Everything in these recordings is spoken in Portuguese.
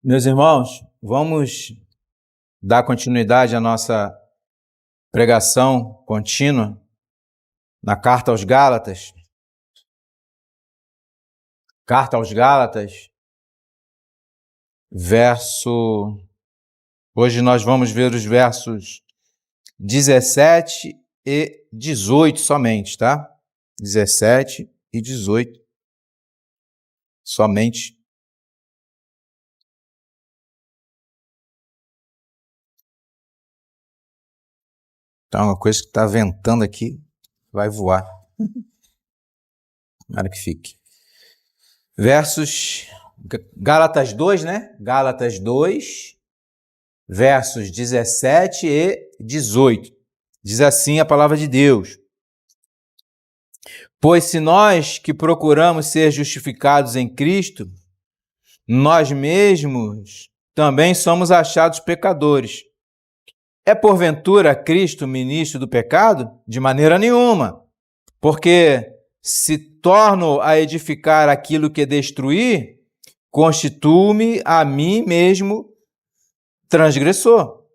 Meus irmãos, vamos dar continuidade à nossa pregação contínua na Carta aos Gálatas. Carta aos Gálatas, Hoje nós vamos ver os versos 17 e 18 somente, tá? 17 e 18 somente. Então, uma coisa que está ventando aqui vai voar. Tomara que fique. Versos Gálatas 2, né? Gálatas 2, versos 17 e 18. Diz assim a palavra de Deus: Pois se nós que procuramos ser justificados em Cristo, nós mesmos também somos achados pecadores. É porventura Cristo ministro do pecado? De maneira nenhuma. Porque se torno a edificar aquilo que destruí, constituo-me a mim mesmo transgressor.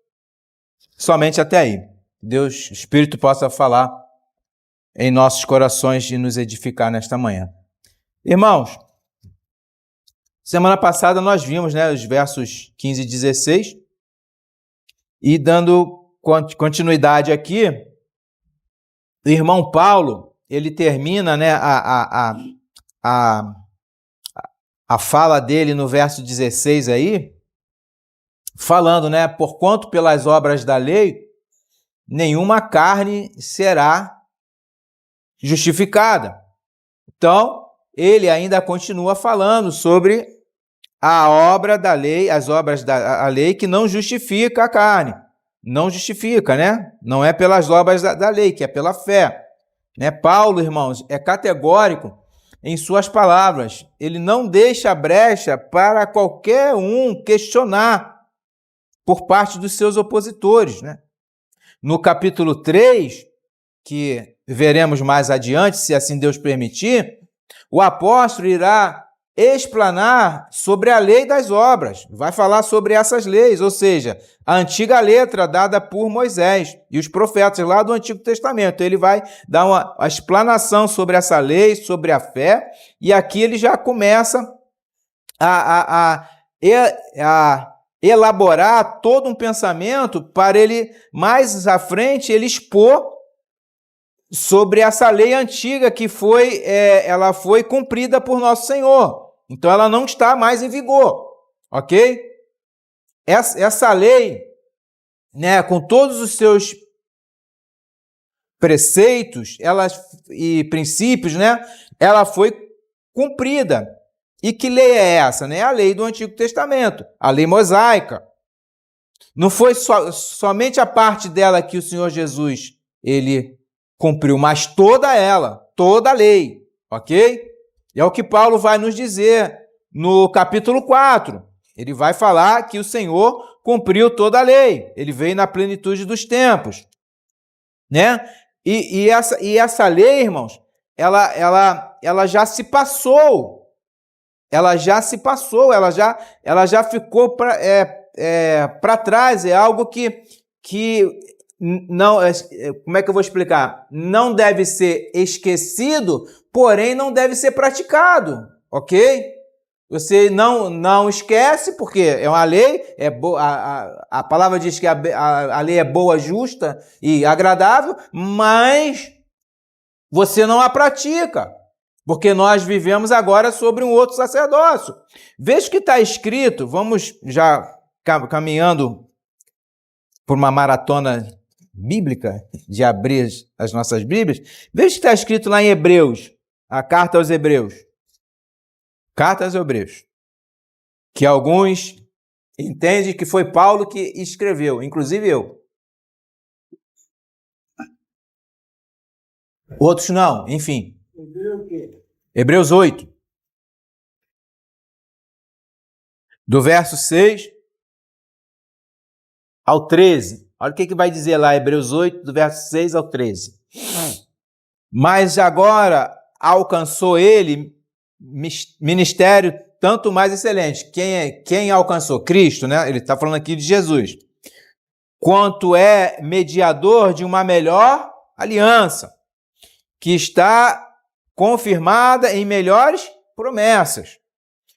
Somente até aí. Deus, o Espírito, possa falar em nossos corações e nos edificar nesta manhã. Irmãos, semana passada nós vimos, né, os versos 15 e 16, e dando continuidade aqui, o irmão Paulo, ele termina, né, a fala dele no verso 16 aí, falando, né, porquanto pelas obras da lei, nenhuma carne será justificada. Então, ele ainda continua falando sobre a obra da lei, as obras da lei que não justifica a carne. Não justifica, né? Não é pelas obras da lei, que é pela fé. Né? Paulo, irmãos, é categórico em suas palavras. Ele não deixa brecha para qualquer um questionar por parte dos seus opositores, né? No capítulo 3, que veremos mais adiante, se assim Deus permitir, o apóstolo irá explanar sobre a lei das obras. Vai falar sobre essas leis, ou seja, a antiga letra dada por Moisés e os profetas lá do Antigo Testamento. Ele vai dar uma explanação sobre essa lei, sobre a fé, e aqui ele já começa a elaborar todo um pensamento para ele, mais à frente, ele expor sobre essa lei antiga que ela foi cumprida por nosso Senhor. Então, ela não está mais em vigor, ok? Essa lei, né, com todos os seus preceitos e princípios, né, ela foi cumprida. E que lei é essa? Né? A lei do Antigo Testamento, a lei mosaica. Não foi somente a parte dela que o Senhor Jesus ele cumpriu, mas toda ela, toda a lei, ok? E é o que Paulo vai nos dizer no capítulo 4. Ele vai falar que o Senhor cumpriu toda a lei, ele veio na plenitude dos tempos, né? E essa lei, irmãos, ela já se passou, ela já ficou para trás, é algo que não, como é que eu vou explicar? Não deve ser esquecido, porém não deve ser praticado, ok? Você não esquece, porque é uma lei, a palavra diz que a lei é boa, justa e agradável, mas você não a pratica, porque nós vivemos agora sobre um outro sacerdócio. Veja o que está escrito, vamos já caminhando por uma maratona bíblica, de abrir as nossas Bíblias. Veja o que está escrito lá em Hebreus, a carta aos Hebreus. Carta aos Hebreus. Que alguns entendem que foi Paulo que escreveu, inclusive eu. Outros não, enfim. Hebreus 8. Do verso 6 ao 13. Olha o que vai dizer lá, Hebreus 8, do verso 6 ao 13. Mas agora alcançou ele ministério tanto mais excelente. Quem alcançou? Cristo, né? Ele está falando aqui de Jesus. Quanto é mediador de uma melhor aliança, que está confirmada em melhores promessas.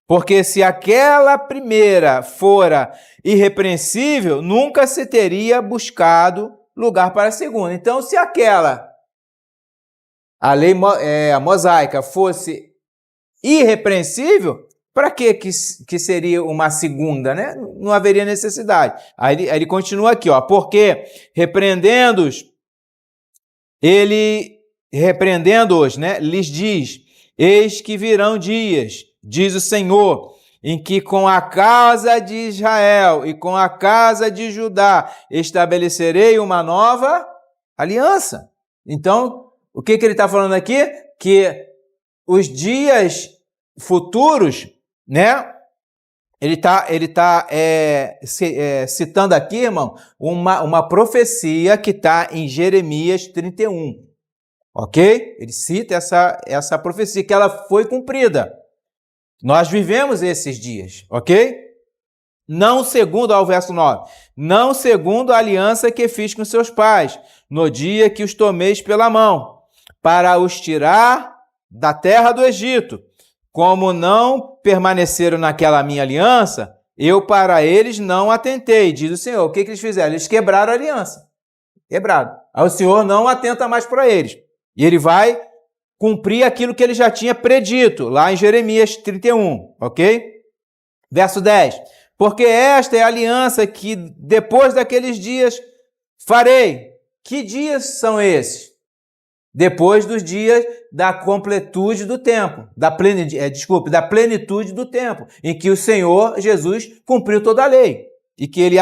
Porque se aquela primeira fora irrepreensível, nunca se teria buscado lugar para a segunda. Então, se a lei mosaica fosse irrepreensível, para que seria uma segunda, né? Não haveria necessidade. Aí ele continua aqui, ó, porque repreendendo-os, né, lhes diz: eis que virão dias, diz o Senhor, em que com a casa de Israel e com a casa de Judá estabelecerei uma nova aliança. Então, o que ele está falando aqui? Que os dias futuros, né? Ele tá citando aqui, irmão, uma profecia que está em Jeremias 31, ok? Ele cita essa profecia, que ela foi cumprida. Nós vivemos esses dias, ok? Não segundo, ao verso 9, não segundo a aliança que fiz com seus pais, no dia que os tomeis pela mão, para os tirar da terra do Egito. Como não permaneceram naquela minha aliança, eu para eles não atentei, diz o Senhor. O que eles fizeram? Eles quebraram a aliança. Quebrado. Aí o Senhor não atenta mais para eles. E ele vai cumprir aquilo que ele já tinha predito, lá em Jeremias 31, ok? Verso 10. Porque esta é a aliança que depois daqueles dias farei. Que dias são esses? Depois dos dias da completude do tempo, da plenitude do tempo, em que o Senhor Jesus cumpriu toda a lei e que ele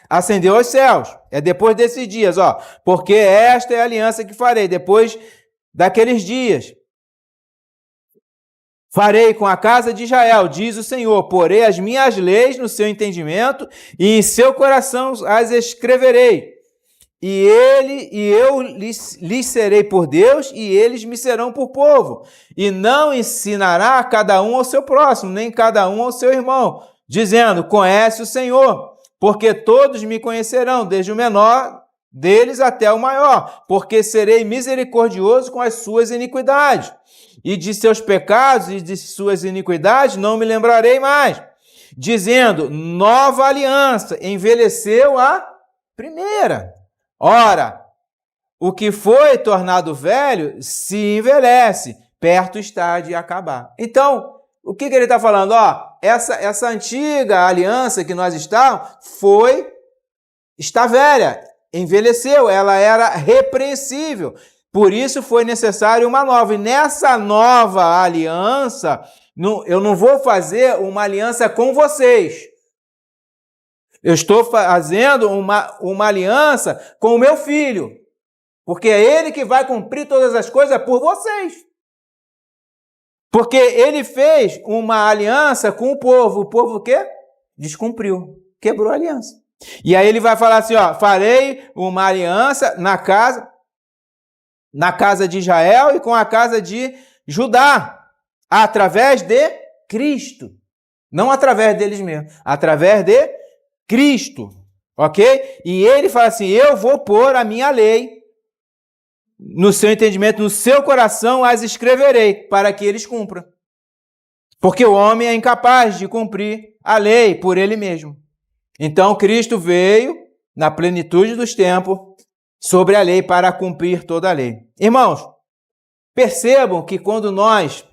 ascendeu aos céus. É depois desses dias, ó. Porque esta é a aliança que farei depois daqueles dias. Farei com a casa de Israel, diz o Senhor, porei as minhas leis no seu entendimento e em seu coração as escreverei. E eu lhes serei por Deus, e eles me serão por povo. E não ensinará cada um ao seu próximo, nem cada um ao seu irmão, dizendo: conhece o Senhor, porque todos me conhecerão, desde o menor deles até o maior, porque serei misericordioso com as suas iniquidades. E de seus pecados e de suas iniquidades não me lembrarei mais. Dizendo: nova aliança, envelheceu a primeira. Ora, o que foi tornado velho se envelhece, perto está de acabar. Então, o que ele está falando? Ó, essa antiga aliança que nós estávamos está velha, envelheceu, ela era repreensível. Por isso foi necessário uma nova. E nessa nova aliança, eu não vou fazer uma aliança com vocês. Eu estou fazendo uma aliança com o meu filho, porque é ele que vai cumprir todas as coisas por vocês. Porque ele fez uma aliança com o povo o quê? Descumpriu, quebrou a aliança. E aí ele vai falar assim, ó, farei uma aliança na casa de Israel e com a casa de Judá, através de Cristo. Não através deles mesmos, através de Cristo, ok? E ele fala assim, eu vou pôr a minha lei no seu entendimento, no seu coração as escreverei, para que eles cumpram. Porque o homem é incapaz de cumprir a lei por ele mesmo. Então, Cristo veio, na plenitude dos tempos, sobre a lei para cumprir toda a lei. Irmãos, percebam que quando nós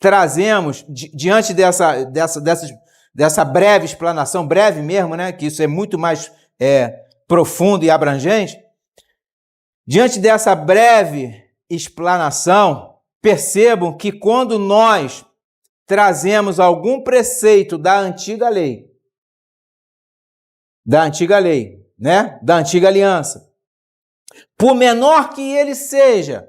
trazemos, diante dessa breve explanação, breve mesmo, né? Que isso é muito mais profundo e abrangente. Diante dessa breve explanação, percebam que quando nós trazemos algum preceito da antiga lei, né? Da antiga aliança, por menor que ele seja,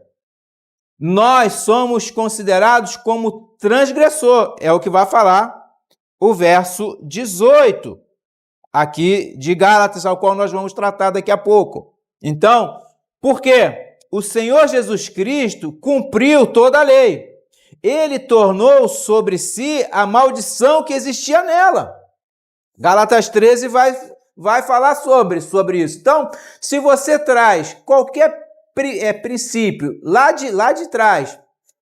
nós somos considerados como transgressor. É o que vai falar o verso 18, aqui de Gálatas, ao qual nós vamos tratar daqui a pouco. Então, por quê? O Senhor Jesus Cristo cumpriu toda a lei. ele tornou sobre si a maldição que existia nela. Gálatas 13 vai falar sobre isso. Então, se você traz qualquer princípio lá de trás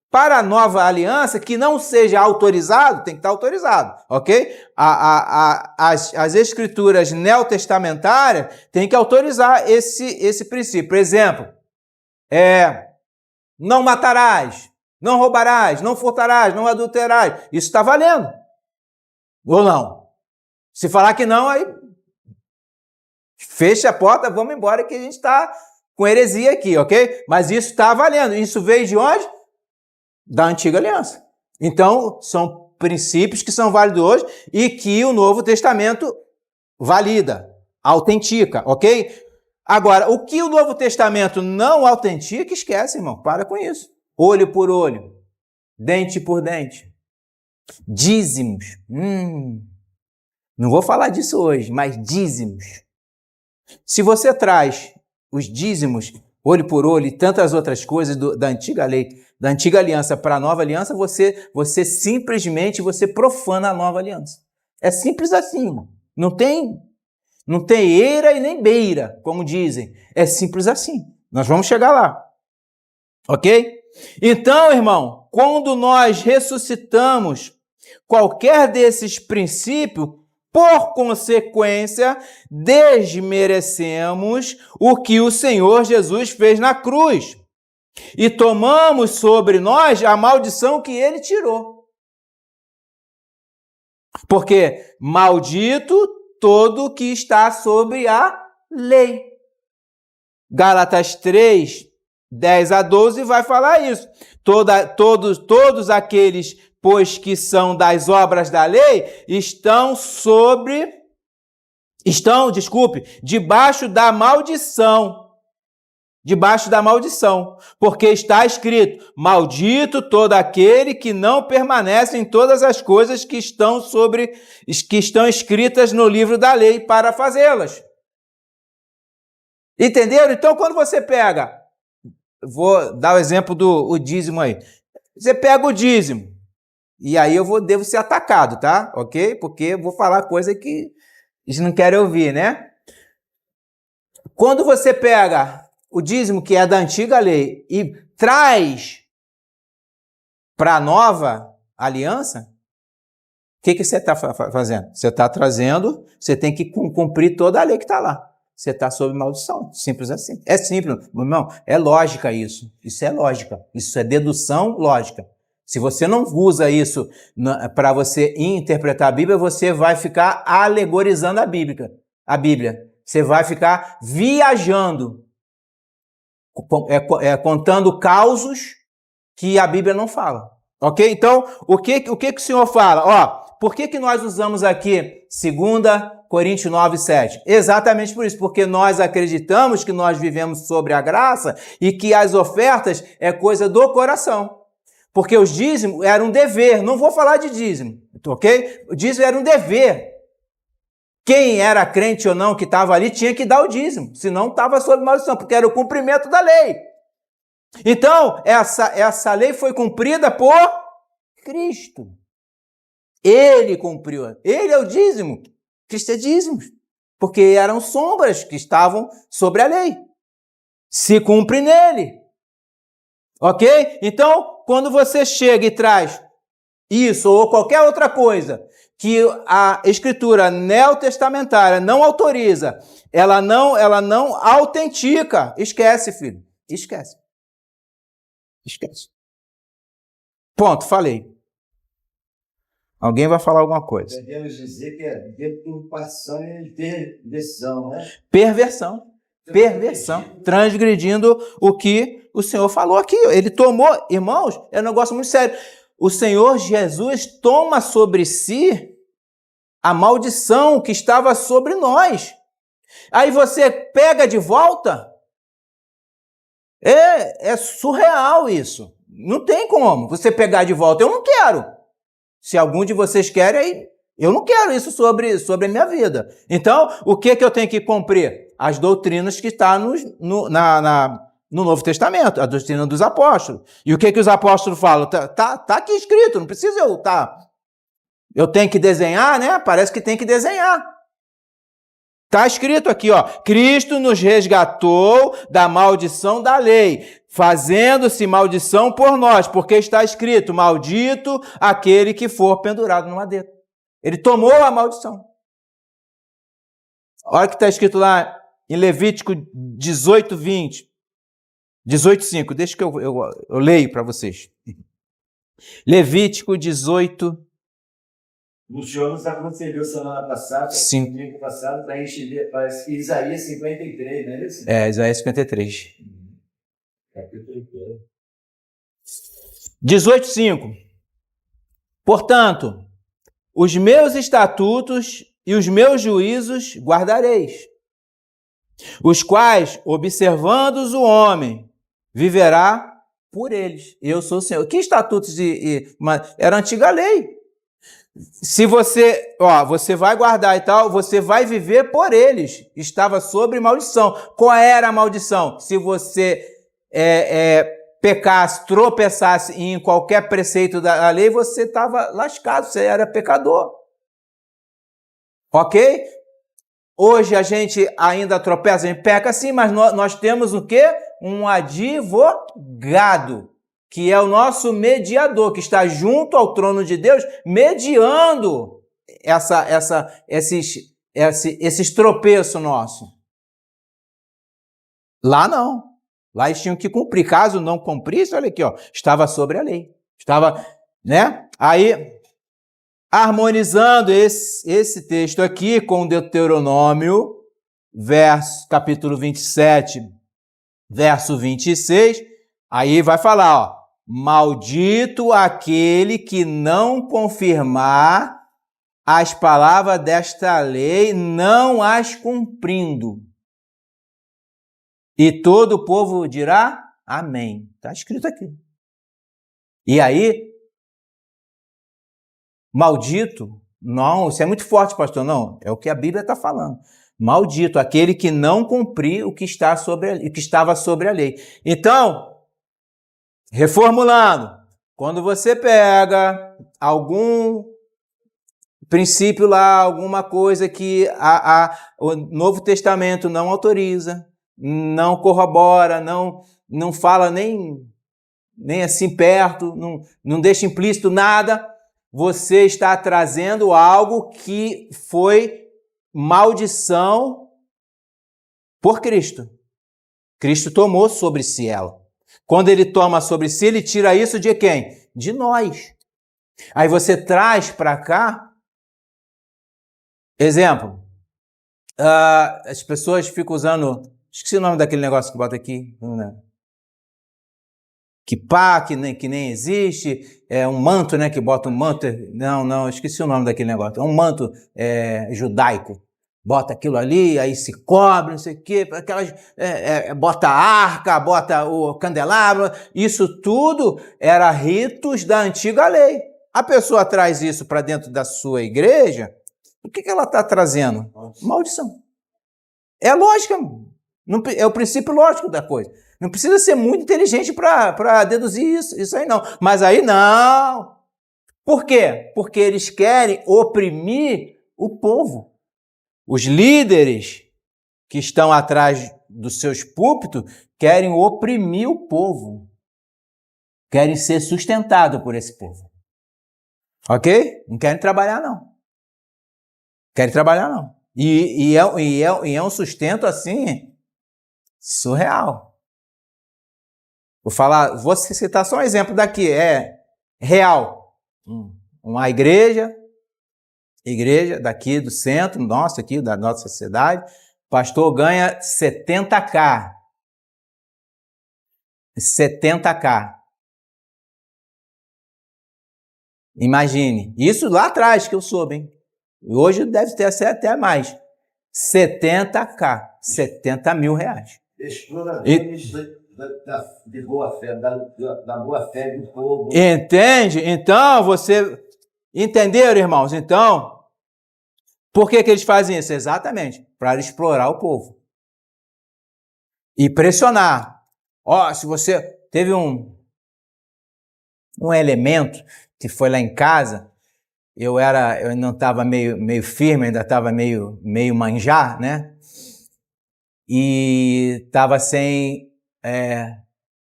para a nova aliança, que não seja autorizado, tem que estar autorizado, ok? As escrituras neotestamentárias têm que autorizar esse princípio. Por exemplo, não matarás, não roubarás, não furtarás, não adulterarás. Isso está valendo. Ou não? Se falar que não, aí fecha a porta, vamos embora que a gente está com heresia aqui, ok? Mas isso está valendo. Isso veio de onde? Da antiga aliança. Então, são princípios que são válidos hoje e que o Novo Testamento valida, autentica, ok? Agora, o que o Novo Testamento não autentica, esquece, irmão. Para com isso. Olho por olho, dente por dente. Dízimos. Não vou falar disso hoje, mas dízimos. Se você traz os dízimos, olho por olho e tantas outras coisas da antiga lei, da antiga aliança para a nova aliança, você simplesmente profana a nova aliança. É simples assim, irmão. Não tem eira e nem beira, como dizem. É simples assim. Nós vamos chegar lá. Ok? Então, irmão, quando nós ressuscitamos qualquer desses princípios, por consequência, desmerecemos o que o Senhor Jesus fez na cruz e tomamos sobre nós a maldição que ele tirou. Porque maldito todo que está sobre a lei. Gálatas 3, 10 a 12 vai falar isso. Todos aqueles, pois que são das obras da lei, debaixo da maldição. Debaixo da maldição, porque está escrito: maldito todo aquele que não permanece em todas as coisas que estão escritas no livro da lei para fazê-las. Entenderam? Então, quando você pega, vou dar o exemplo do dízimo aí. Você pega o dízimo, e aí devo ser atacado, tá? Ok? Porque eu vou falar coisa que eles não querem ouvir, né? Quando você pega o dízimo, que é da antiga lei, e traz para a nova aliança, o que você está fazendo? Você está trazendo, você tem que cumprir toda a lei que está lá. Você está sob maldição. Simples assim. É simples, meu irmão. É lógica isso. Isso é lógica. Isso é dedução lógica. Se você não usa isso para você interpretar a Bíblia, você vai ficar alegorizando a Bíblia. Você vai ficar viajando. Contando causos que a Bíblia não fala. Ok? Então, o que o Senhor fala? Por que nós usamos aqui 2 Coríntios 9, 7? Exatamente por isso, porque nós acreditamos que nós vivemos sobre a graça e que as ofertas é coisa do coração. Porque os dízimos eram um dever. Não vou falar de dízimo, ok? O dízimo era um dever. Quem era crente ou não que estava ali tinha que dar o dízimo, senão estava sob maldição, porque era o cumprimento da lei. Então, essa lei foi cumprida por Cristo. Ele cumpriu. Ele é o dízimo. Cristo é dízimo. Porque eram sombras que estavam sobre a lei. Se cumpre nele. Ok? Então, quando você chega e traz isso ou qualquer outra coisa que a escritura neotestamentária não autoriza, ela não autentica. Esquece, filho. Esquece. Ponto, falei. Alguém vai falar alguma coisa? Podemos dizer que é deturpação e perversão, né? Perversão. Transgredindo o que o Senhor falou aqui. Ele tomou, irmãos, é um negócio muito sério. O Senhor Jesus toma sobre si a maldição que estava sobre nós. Aí você pega de volta. É surreal isso. Não tem como você pegar de volta. Eu não quero. Se algum de vocês quer, aí eu não quero isso sobre a minha vida. Então, o que eu tenho que cumprir? As doutrinas que estão no Novo Testamento, a doutrina dos apóstolos. E o que os apóstolos falam? Tá aqui escrito, não precisa eu tenho que desenhar, né? Parece que tem que desenhar. Está escrito aqui, ó, Cristo nos resgatou da maldição da lei, fazendo-se maldição por nós, porque está escrito, maldito aquele que for pendurado no madeiro. Ele tomou a maldição. Olha o que está escrito lá em Levítico 18:20. 18:5, deixa que eu leio para vocês. Levítico 18. O senhor nos aconselhou semana passada, domingo passado, para Isaías 53, não é isso? Isaías 53. Capítulo 18:5. Portanto, os meus estatutos e os meus juízos guardareis, os quais, observando-os o homem, viverá por eles. Eu sou o Senhor. Que estatutos? Era a antiga lei. Se você vai guardar e tal, você vai viver por eles. Estava sobre maldição. Qual era a maldição? Se você pecasse, tropeçasse em qualquer preceito da lei, você estava lascado, você era pecador. Ok? Hoje a gente ainda tropeça, a gente peca sim, mas nós temos o quê? Um advogado, que é o nosso mediador, que está junto ao trono de Deus, mediando esses tropeços nossos. Lá não. Lá eles tinham que cumprir. Caso não cumprisse, olha aqui, ó, estava sobre a lei. Estava, né? Aí, harmonizando esse texto aqui com Deuteronômio, capítulo 27, verso 26, aí vai falar, ó, maldito aquele que não confirmar as palavras desta lei, não as cumprindo. E todo o povo dirá amém. Está escrito aqui. E aí, maldito, não, isso é muito forte, pastor, não, é o que a Bíblia está falando. Maldito aquele que não cumprir o que estava sobre a lei. Então, reformulando, quando você pega algum princípio lá, alguma coisa que o Novo Testamento não autoriza, não corrobora, não fala nem assim perto, não deixa implícito nada, você está trazendo algo que foi maldição por Cristo. Cristo tomou sobre si ela. Quando ele toma sobre si, ele tira isso de quem? De nós. Aí você traz para cá, exemplo, as pessoas ficam usando, esqueci o nome daquele negócio que bota aqui, que nem existe, é um manto, né, que bota um manto, não, esqueci o nome daquele negócio, é um manto judaico. Bota aquilo ali, aí se cobre, não sei o quê, bota a arca, bota o candelabro, isso tudo era ritos da antiga lei. A pessoa traz isso para dentro da sua igreja, o que ela está trazendo? Maldição. É lógica, é o princípio lógico da coisa. Não precisa ser muito inteligente para deduzir isso aí não. Mas aí não. Por quê? Porque eles querem oprimir o povo. Os líderes que estão atrás dos seus púlpitos querem oprimir o povo. Querem ser sustentados por esse povo. Ok? Não querem trabalhar, não. Querem trabalhar, não. E é um sustento, assim, surreal. Vou citar só um exemplo daqui. É real. Uma igreja daqui do centro, aqui da nossa cidade, o pastor ganha 70K. 70K. Imagine. Isso lá atrás que eu soube, hein? Hoje deve ter até mais. 70K. 70 mil reais. Exploradores de boa fé, da boa fé do povo. Entende? Então, você... Entenderam, irmãos? Então, por que eles fazem isso? Exatamente, para explorar o povo. E pressionar. Se você teve um elemento que foi lá em casa, eu não estava meio firme, ainda estava meio manjar, né? E estava sem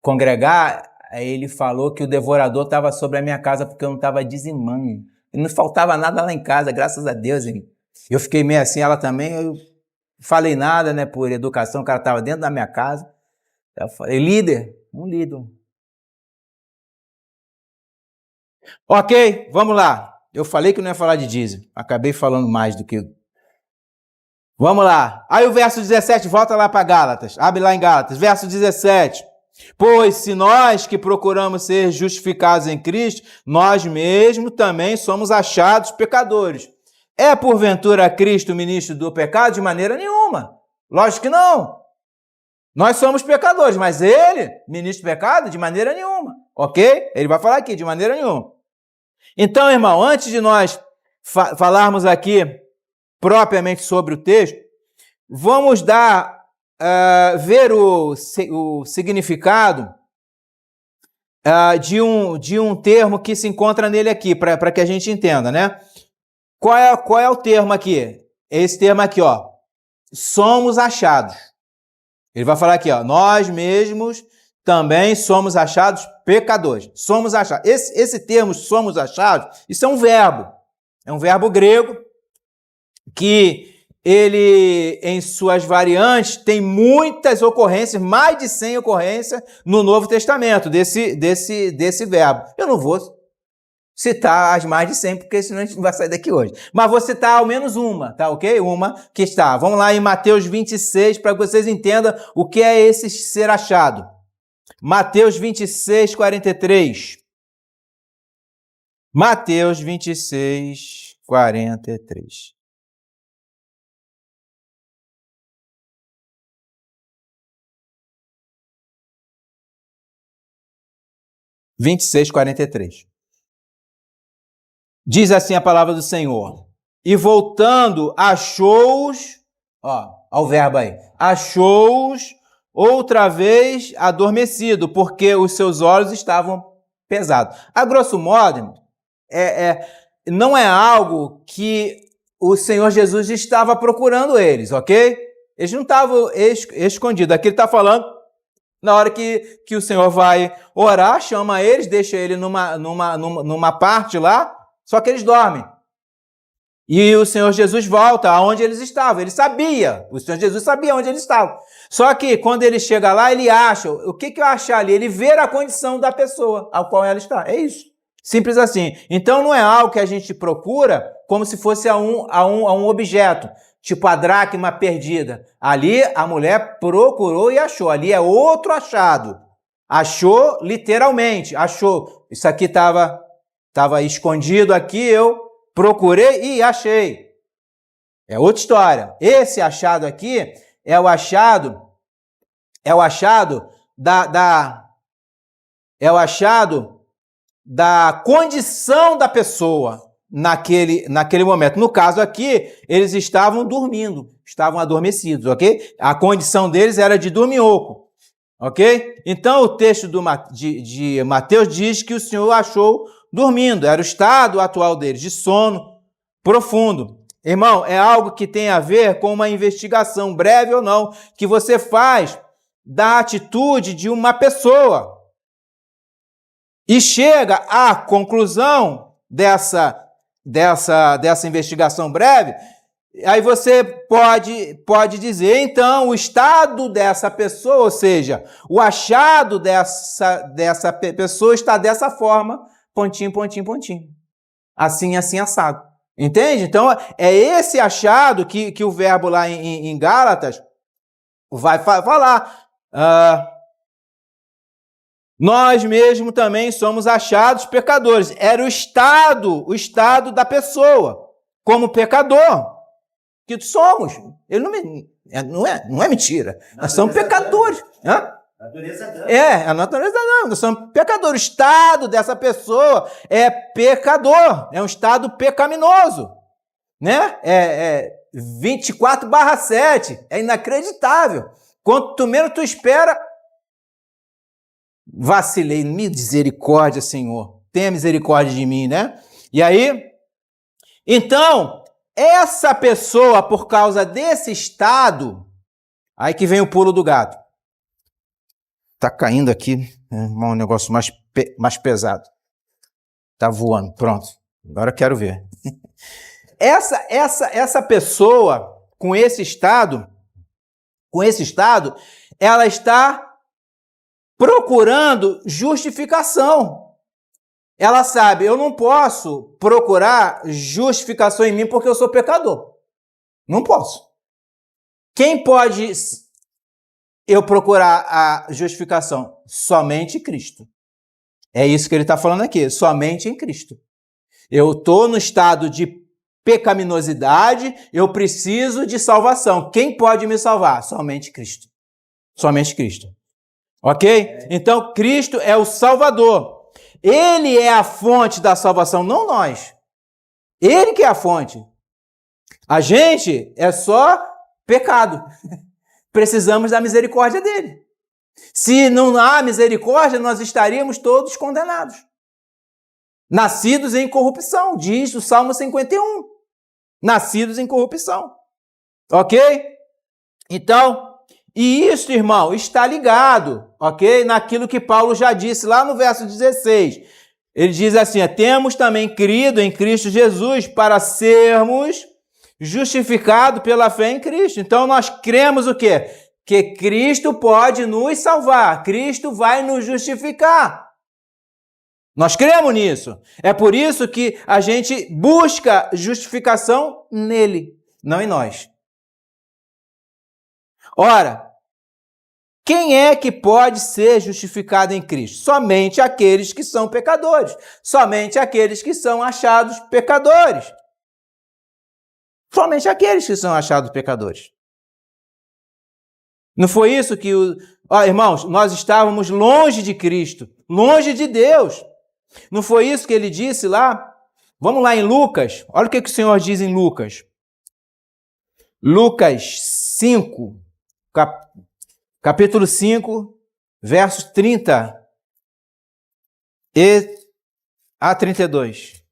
congregar. Aí ele falou que o devorador estava sobre a minha casa porque eu não estava dizimando. E não faltava nada lá em casa, graças a Deus. Hein? Eu fiquei meio assim, ela também. Eu falei nada, né? Por educação, o cara estava dentro da minha casa. Eu falei, líder, um líder. Ok, vamos lá. Eu falei que não ia falar de dízimo. Acabei falando mais do que... Vamos lá. Aí o verso 17, volta lá para Gálatas. Abre lá em Gálatas. Verso 17. Pois se nós que procuramos ser justificados em Cristo, nós mesmos também somos achados pecadores. É porventura Cristo ministro do pecado? De maneira nenhuma. Lógico que não. Nós somos pecadores, mas ele, ministro do pecado? De maneira nenhuma. Ok? Ele vai falar aqui, de maneira nenhuma. Então, irmão, antes de nós falarmos aqui propriamente sobre o texto, vamos ver o significado de um termo que se encontra nele aqui, para que a gente entenda, né? Qual é o termo aqui? Esse termo aqui, ó. Somos achados. Ele vai falar aqui, ó. Nós mesmos também somos achados pecadores. Somos achados. Esse termo, somos achados, isso é um verbo. É um verbo grego que ele, em suas variantes, tem muitas ocorrências, mais de 100 ocorrências no Novo Testamento desse verbo. Eu não vou citar as mais de 100, porque senão a gente não vai sair daqui hoje. Mas vou citar ao menos uma, tá ok? Uma que está. Vamos lá em Mateus 26, para que vocês entendam o que é esse ser achado. Mateus 26, 43. Mateus 26, 43. Diz assim a palavra do Senhor. E voltando, achou-os, ao verbo aí, achou-os outra vez adormecido, porque os seus olhos estavam pesados. A grosso modo, não é algo que o Senhor Jesus estava procurando eles, ok? Eles não estavam escondidos. Aqui ele está falando, na hora que o Senhor vai orar, chama eles, deixa ele numa parte lá, só que eles dormem. E o Senhor Jesus volta aonde eles estavam. Ele sabia, o Senhor Jesus sabia onde eles estavam. Só que quando ele chega lá, ele acha, o que eu achar ali? Ele vê a condição da pessoa ao qual ela está. É isso. Simples assim. Então não é algo que a gente procura como se fosse a um objeto, tipo a dracma perdida. Ali a mulher procurou e achou. Ali é outro achado. Achou literalmente, achou. Isso aqui estava escondido aqui, eu procurei e achei. É outra história. Esse achado aqui é o achado da condição da pessoa naquele momento. No caso aqui, eles estavam dormindo, estavam adormecidos, ok? A condição deles era de dorminhoco, ok? Então o texto de Mateus diz que o Senhor achou dormindo, era o estado atual deles, de sono profundo. Irmão, é algo que tem a ver com uma investigação, breve ou não, que você faz da atitude de uma pessoa e chega à conclusão dessa investigação breve. Aí você pode dizer, então, o estado dessa pessoa, ou seja, o achado dessa pessoa está dessa forma, pontinho, pontinho, pontinho. Assim, assado. Entende? Então, é esse achado que o verbo lá em Gálatas vai falar. Nós mesmos também somos achados pecadores. Era o estado da pessoa, como pecador, que somos. Ele não é mentira. Nós somos pecadores. A natureza não. Nós somos pecadores. O estado dessa pessoa é pecador. É um estado pecaminoso. Né? 24/7. É inacreditável. Quanto menos tu espera, vacilei, misericórdia, Senhor, tenha misericórdia de mim, né? E aí, então, essa pessoa, por causa desse estado, aí que vem o pulo do gato. Tá caindo aqui, um negócio mais pesado. Tá voando, pronto. Agora eu quero ver. Essa pessoa com esse estado, ela está procurando justificação. Ela sabe, eu não posso procurar justificação em mim porque eu sou pecador. Não posso. Quem pode eu procurar a justificação? Somente Cristo. É isso que ele está falando aqui, somente em Cristo. Eu estou no estado de pecaminosidade, eu preciso de salvação. Quem pode me salvar? Somente Cristo. Somente Cristo. Ok? Então, Cristo é o Salvador. Ele é a fonte da salvação, não nós. Ele que é a fonte. A gente é só pecado. Precisamos da misericórdia dele. Se não há misericórdia, nós estaríamos todos condenados. Nascidos em corrupção, diz o Salmo 51. Nascidos em corrupção. Ok? Então, e isso, irmão, está ligado, ok? Naquilo que Paulo já disse lá no verso 16. Ele diz assim, temos também crido em Cristo Jesus para sermos justificados pela fé em Cristo. Então, nós cremos o quê? Que Cristo pode nos salvar. Cristo vai nos justificar. Nós cremos nisso. É por isso que a gente busca justificação nele, não em nós. Ora, quem é que pode ser justificado em Cristo? Somente aqueles que são pecadores. Somente aqueles que são achados pecadores. Somente aqueles que são achados pecadores. Não foi isso que irmãos, nós estávamos longe de Cristo, longe de Deus. Não foi isso que ele disse lá? Vamos lá em Lucas. Olha o que o Senhor diz em Lucas. Lucas 5, capítulo 5, versos 30 a 32.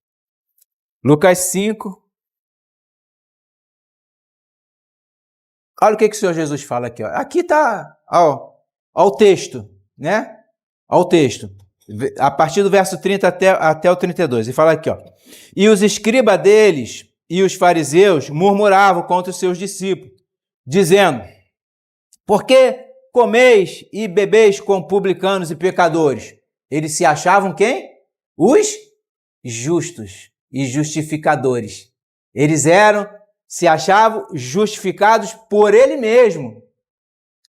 Lucas 5. Olha o que o Senhor Jesus fala aqui. Ó. Aqui está o texto, né? Olha o texto. A partir do verso 30 até o 32. E fala aqui, ó. E os escribas deles e os fariseus murmuravam contra os seus discípulos, dizendo, por que comeis e bebeis com publicanos e pecadores? Eles se achavam quem? Os justos e justificadores. Eles se achavam justificados por ele mesmo,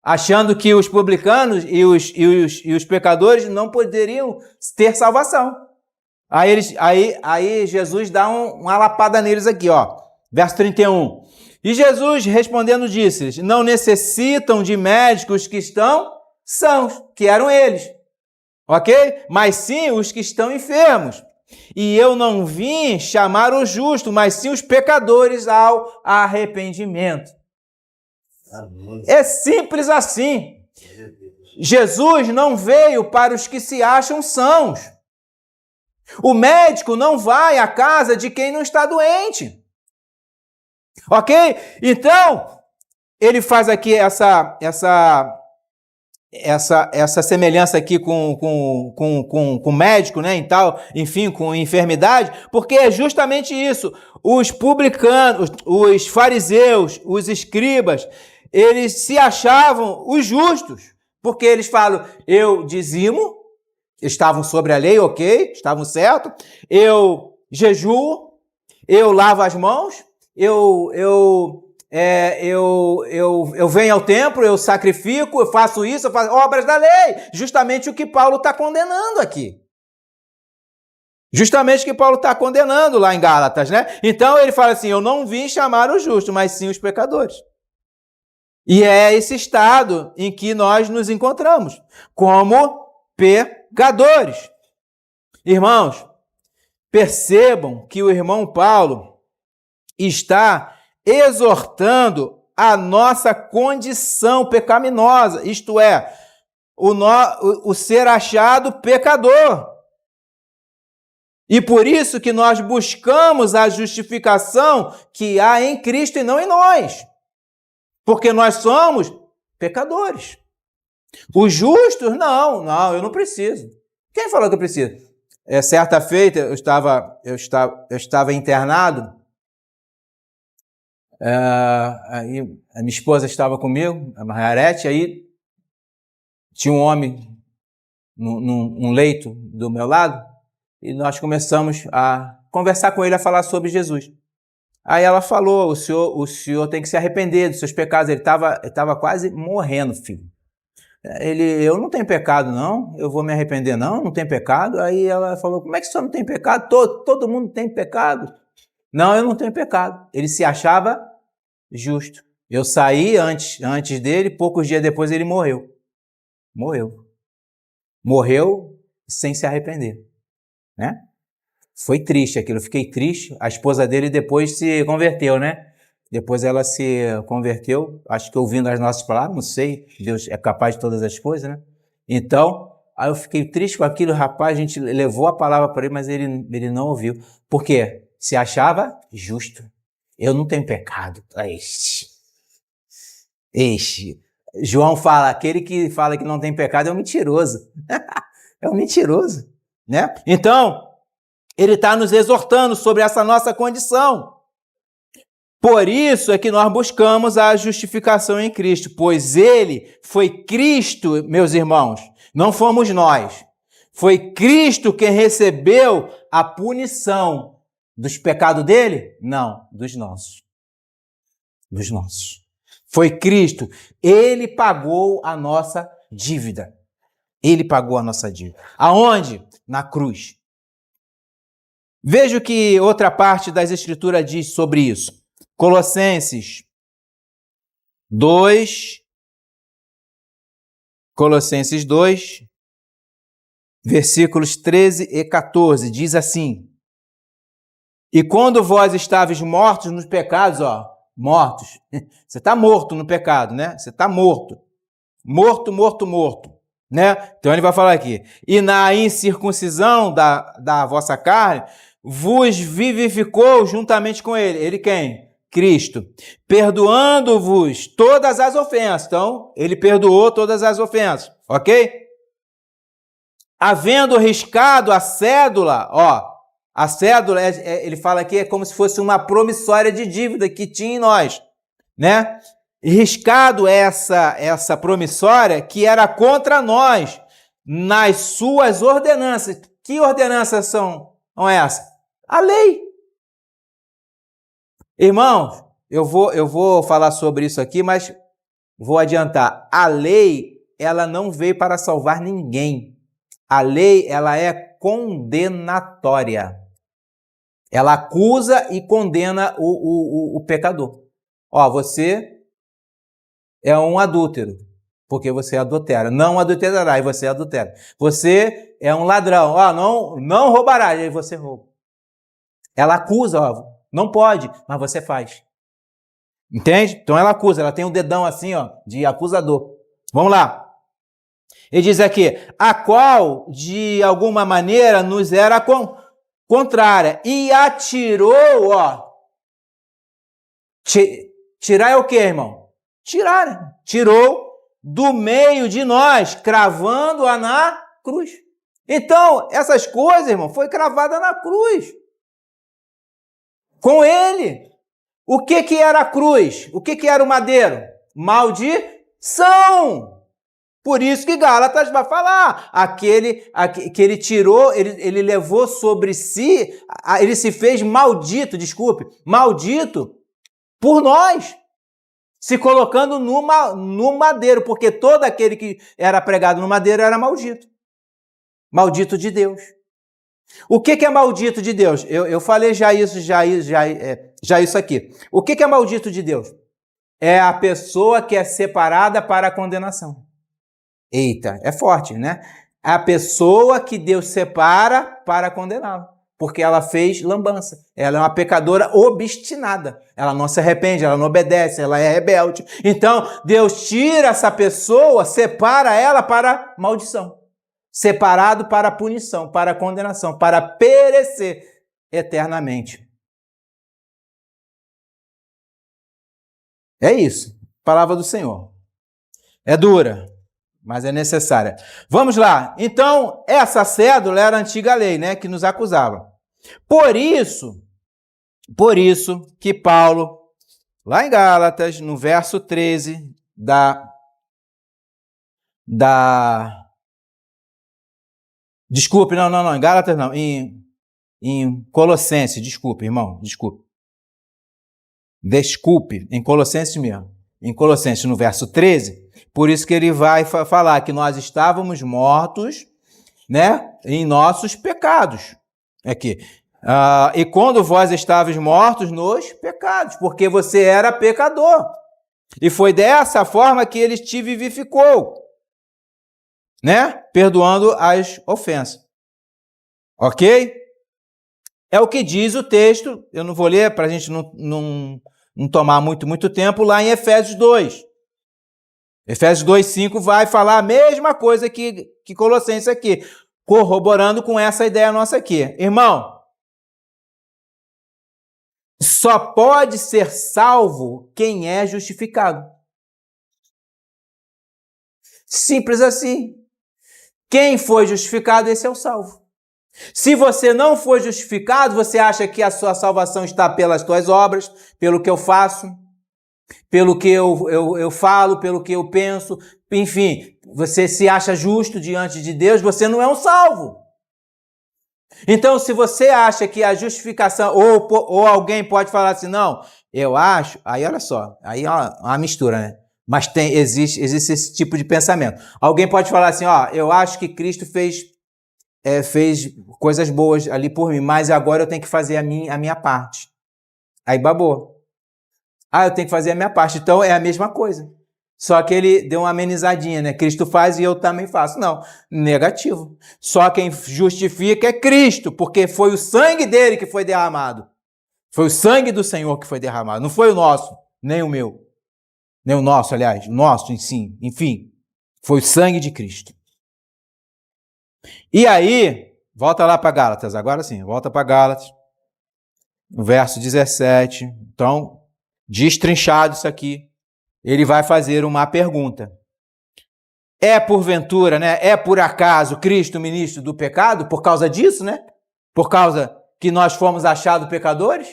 achando que os publicanos e os pecadores não poderiam ter salvação. Aí Jesus dá uma lapada neles aqui, ó. Verso 31. E Jesus, respondendo, disse-lhes, não necessitam de médicos que estão sãos, que eram eles, ok? Mas sim os que estão enfermos. E eu não vim chamar o justo, mas sim os pecadores ao arrependimento. É simples assim. Jesus não veio para os que se acham sãos. O médico não vai à casa de quem não está doente. Ok? Então, ele faz aqui essa semelhança aqui com médico, né, e tal, enfim, com enfermidade, porque é justamente isso. Os publicanos, os fariseus, os escribas, eles se achavam os justos, porque eles falam, eu dizimo, estavam sobre a lei, ok, estavam certo, eu jejuo, eu lavo as mãos, eu venho ao templo, eu sacrifico, eu faço isso, eu faço obras da lei. Justamente o que Paulo está condenando aqui. Justamente o que Paulo está condenando lá em Gálatas, né? Então ele fala assim, eu não vim chamar os justos, mas sim os pecadores. E é esse estado em que nós nos encontramos, como pecadores. Irmãos, percebam que o irmão Paulo está exortando a nossa condição pecaminosa, isto é, o ser achado pecador. E por isso que nós buscamos a justificação que há em Cristo e não em nós. Porque nós somos pecadores. Os justos, não, eu não preciso. Quem falou que eu preciso? Certa feita, eu estava internado, aí a minha esposa estava comigo, a Margarete, aí tinha um homem num leito do meu lado, e nós começamos a conversar com ele, a falar sobre Jesus. Aí ela falou, o senhor tem que se arrepender dos seus pecados. Ele estava quase morrendo, filho. Eu não tenho pecado, não. Eu vou me arrepender, não tenho pecado. Aí ela falou, como é que o senhor não tem pecado? Todo mundo tem pecado. Não, eu não tenho pecado. Ele se achava justo. Eu saí antes dele, poucos dias depois ele morreu. Morreu sem se arrepender, né? Foi triste aquilo, eu fiquei triste. A esposa dele depois se converteu, né? Depois ela se converteu, acho que ouvindo as nossas palavras, não sei, Deus é capaz de todas as coisas, né? Então, aí eu fiquei triste com aquilo, rapaz, a gente levou a palavra para ele, mas ele não ouviu. Por quê? Se achava justo. Eu não tenho pecado. João fala, aquele que fala que não tem pecado é um mentiroso. É um mentiroso, né? Então, ele está nos exortando sobre essa nossa condição. Por isso é que nós buscamos a justificação em Cristo, pois ele foi Cristo, meus irmãos, não fomos nós. Foi Cristo quem recebeu a punição dos pecados dele? Não, dos nossos. Dos nossos. Foi Cristo. Ele pagou a nossa dívida. Ele pagou a nossa dívida. Aonde? Na cruz. Veja o que outra parte das Escrituras diz sobre isso. Colossenses 2, versículos 13 e 14, diz assim: e quando vós estáveis mortos nos pecados, mortos, você está morto no pecado, né? Você está morto, né? Então ele vai falar aqui, e na incircuncisão da vossa carne, vos vivificou juntamente com ele. Ele quem? Cristo. Perdoando-vos todas as ofensas. Então, ele perdoou todas as ofensas, ok? Havendo riscado a cédula, a cédula, ele fala aqui, é como se fosse uma promissória de dívida que tinha em nós, né? Riscado essa promissória que era contra nós, nas suas ordenanças. Que ordenanças são essas? A lei. Irmãos, eu vou falar sobre isso aqui, mas vou adiantar. A lei, ela não veio para salvar ninguém. A lei, ela é condenatória. Ela acusa e condena o pecador. Você é um adúltero, porque você adultera. Não adulterará, e você adultera. Você é um ladrão, não roubará, e aí você rouba. Ela acusa, não pode, mas você faz. Entende? Então ela acusa, ela tem um dedão assim, de acusador. Vamos lá. Ele diz aqui, a qual de alguma maneira nos era contrária e atirou, tirar é o quê, irmão? Tirar, né? Tirou do meio de nós, cravando-a na cruz. Então, essas coisas, irmão, foi cravada na cruz. Com ele. O que era a cruz? O que era o madeiro? Maldição. Por isso que Gálatas vai falar. Aquele que ele tirou, ele levou sobre si, ele se fez maldito por nós. Se colocando no madeiro, porque todo aquele que era pregado no madeiro era maldito. Maldito de Deus. O que é maldito de Deus? Eu falei já isso aqui. O que é maldito de Deus? É a pessoa que é separada para a condenação. Eita, é forte, né? É a pessoa que Deus separa para condená-lo. porque ela fez lambança. Ela é uma pecadora obstinada. Ela não se arrepende, ela não obedece, ela é rebelde. Então, Deus tira essa pessoa, separa ela para maldição. Separado para punição, para condenação, para perecer eternamente. É isso. Palavra do Senhor. É dura, mas é necessária. Vamos lá. Então, essa cédula era a antiga lei, né, que nos acusava. Por isso que Paulo, lá em Gálatas, no verso 13 Desculpe, não, em Gálatas não, em Colossenses, desculpe, irmão, desculpe, em Colossenses mesmo. Em Colossenses, no verso 13, por isso que ele vai falar que nós estávamos mortos, né, em nossos pecados. Aqui. E quando vós estavas mortos nos pecados, porque você era pecador. E foi dessa forma que ele te vivificou, né, perdoando as ofensas. Ok? É o que diz o texto, eu não vou ler para a gente não tomar muito tempo, lá em Efésios 2. Efésios 2:5 vai falar a mesma coisa que Colossenses aqui, corroborando com essa ideia nossa aqui. Irmão, só pode ser salvo quem é justificado. Simples assim. Quem foi justificado, esse é o salvo. Se você não foi justificado, você acha que a sua salvação está pelas tuas obras, pelo que eu faço, pelo que eu falo, pelo que eu penso, enfim, você se acha justo diante de Deus, você não é um salvo. Então, se você acha que a justificação, ou alguém pode falar assim, não, eu acho, aí olha só, aí é uma mistura, né? Mas existe esse tipo de pensamento. Alguém pode falar assim, ó, eu acho que Cristo fez coisas boas ali por mim, mas agora eu tenho que fazer a minha parte. Aí babou. Eu tenho que fazer a minha parte. Então é a mesma coisa. Só que ele deu uma amenizadinha, né? Cristo faz e eu também faço. Não, negativo. Só quem justifica é Cristo, porque foi o sangue dele que foi derramado. Foi o sangue do Senhor que foi derramado. Não foi o nosso, nem o meu. Nem o nosso, aliás. O nosso, sim. Enfim, foi o sangue de Cristo. E aí, volta lá para Gálatas. Agora sim, volta para Gálatas. No verso 17. Então, destrinchado isso aqui. Ele vai fazer uma pergunta. É porventura, né? É por acaso Cristo ministro do pecado? Por causa disso, né? Por causa que nós fomos achados pecadores?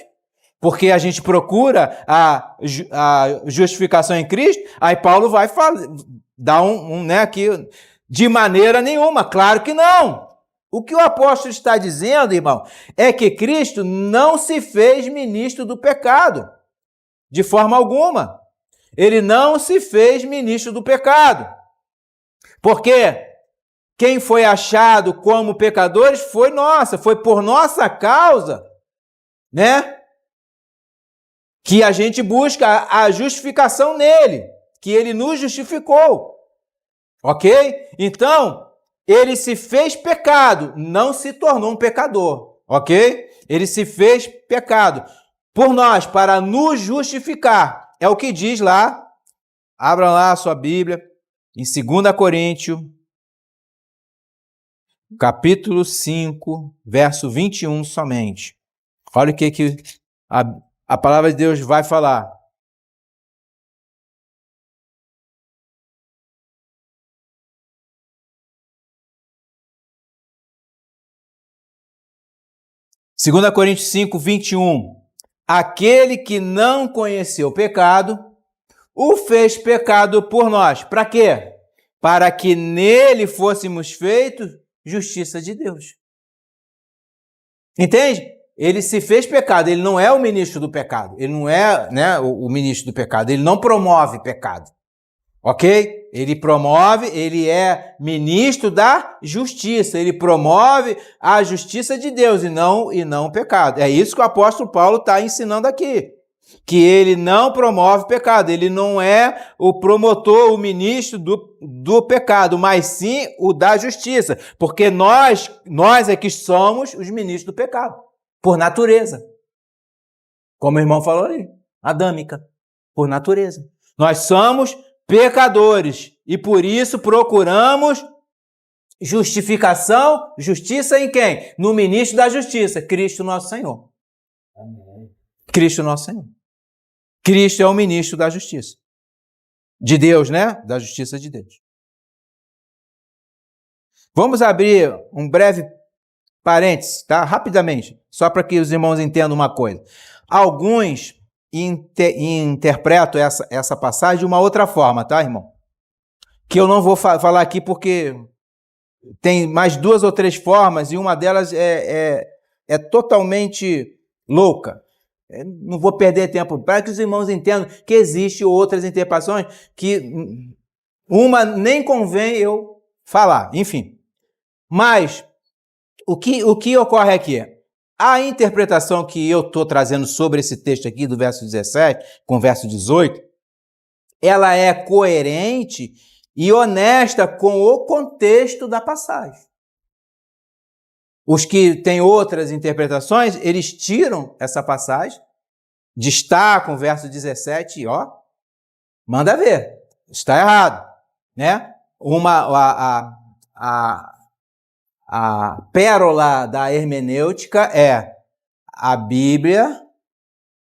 Porque a gente procura a justificação em Cristo? Aí Paulo vai dar né, aqui, de maneira nenhuma. Claro que não. O que o apóstolo está dizendo, irmão, é que Cristo não se fez ministro do pecado. De forma alguma. Ele não se fez ministro do pecado. Porque quem foi achado como pecadores foi por nossa causa, né? Que a gente busca a justificação nele, que ele nos justificou. Ok? Então, ele se fez pecado, não se tornou um pecador. Ok? Ele se fez pecado por nós, para nos justificar. É o que diz lá, abram lá a sua Bíblia, em 2 Coríntios, capítulo 5, verso 21 somente. Olha o que a palavra de Deus vai falar. Segunda Coríntios 5, 21. Aquele que não conheceu o pecado, o fez pecado por nós. Para quê? Para que nele fôssemos feitos justiça de Deus. Entende? Ele se fez pecado, ele não é o ministro do pecado, ele não é, né, o ministro do pecado, ele não promove pecado, ok? Ele é ministro da justiça, ele promove a justiça de Deus e não o pecado. É isso que o apóstolo Paulo está ensinando aqui. que ele não promove pecado, ele não é o promotor, o ministro do pecado, mas sim o da justiça, porque nós é que somos os ministros do pecado, por natureza. Como o irmão falou ali, adâmica, por natureza. Nós somos pecadores e por isso procuramos justificação, justiça em quem? No ministro da justiça, Cristo nosso Senhor. Amém. Cristo nosso Senhor. Cristo é o ministro da justiça. De Deus, né? Da justiça de Deus. Vamos abrir um breve parênteses, tá? Rapidamente, só para que os irmãos entendam uma coisa. Alguns interpretam essa passagem de uma outra forma, tá, irmão? Que eu não vou falar aqui porque tem mais 2 ou 3 formas e uma delas é totalmente louca. Eu não vou perder tempo para que os irmãos entendam que existem outras interpretações que uma nem convém eu falar, enfim. Mas o que ocorre aqui? A interpretação que eu estou trazendo sobre esse texto aqui do verso 17 com o verso 18, ela é coerente e honesta com o contexto da passagem. Os que têm outras interpretações, eles tiram essa passagem, destacam o verso 17 e, ó, manda ver, está errado, né? A pérola da hermenêutica é a Bíblia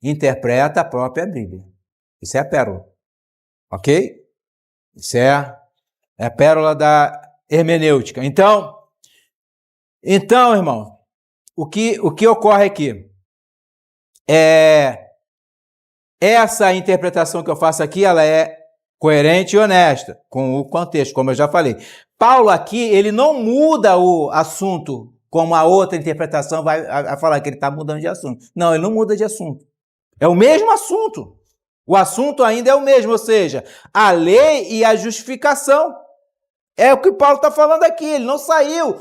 interpreta a própria Bíblia. Isso é a pérola, ok? Isso é a pérola da hermenêutica. Então, irmão, o que ocorre aqui é essa interpretação que eu faço aqui, ela é coerente e honesta com o contexto, como eu já falei. Paulo aqui, ele não muda o assunto, como a outra interpretação vai falar que ele está mudando de assunto. Não, ele não muda de assunto. É o mesmo assunto. O assunto ainda é o mesmo, ou seja, a lei e a justificação. É o que Paulo está falando aqui, ele não saiu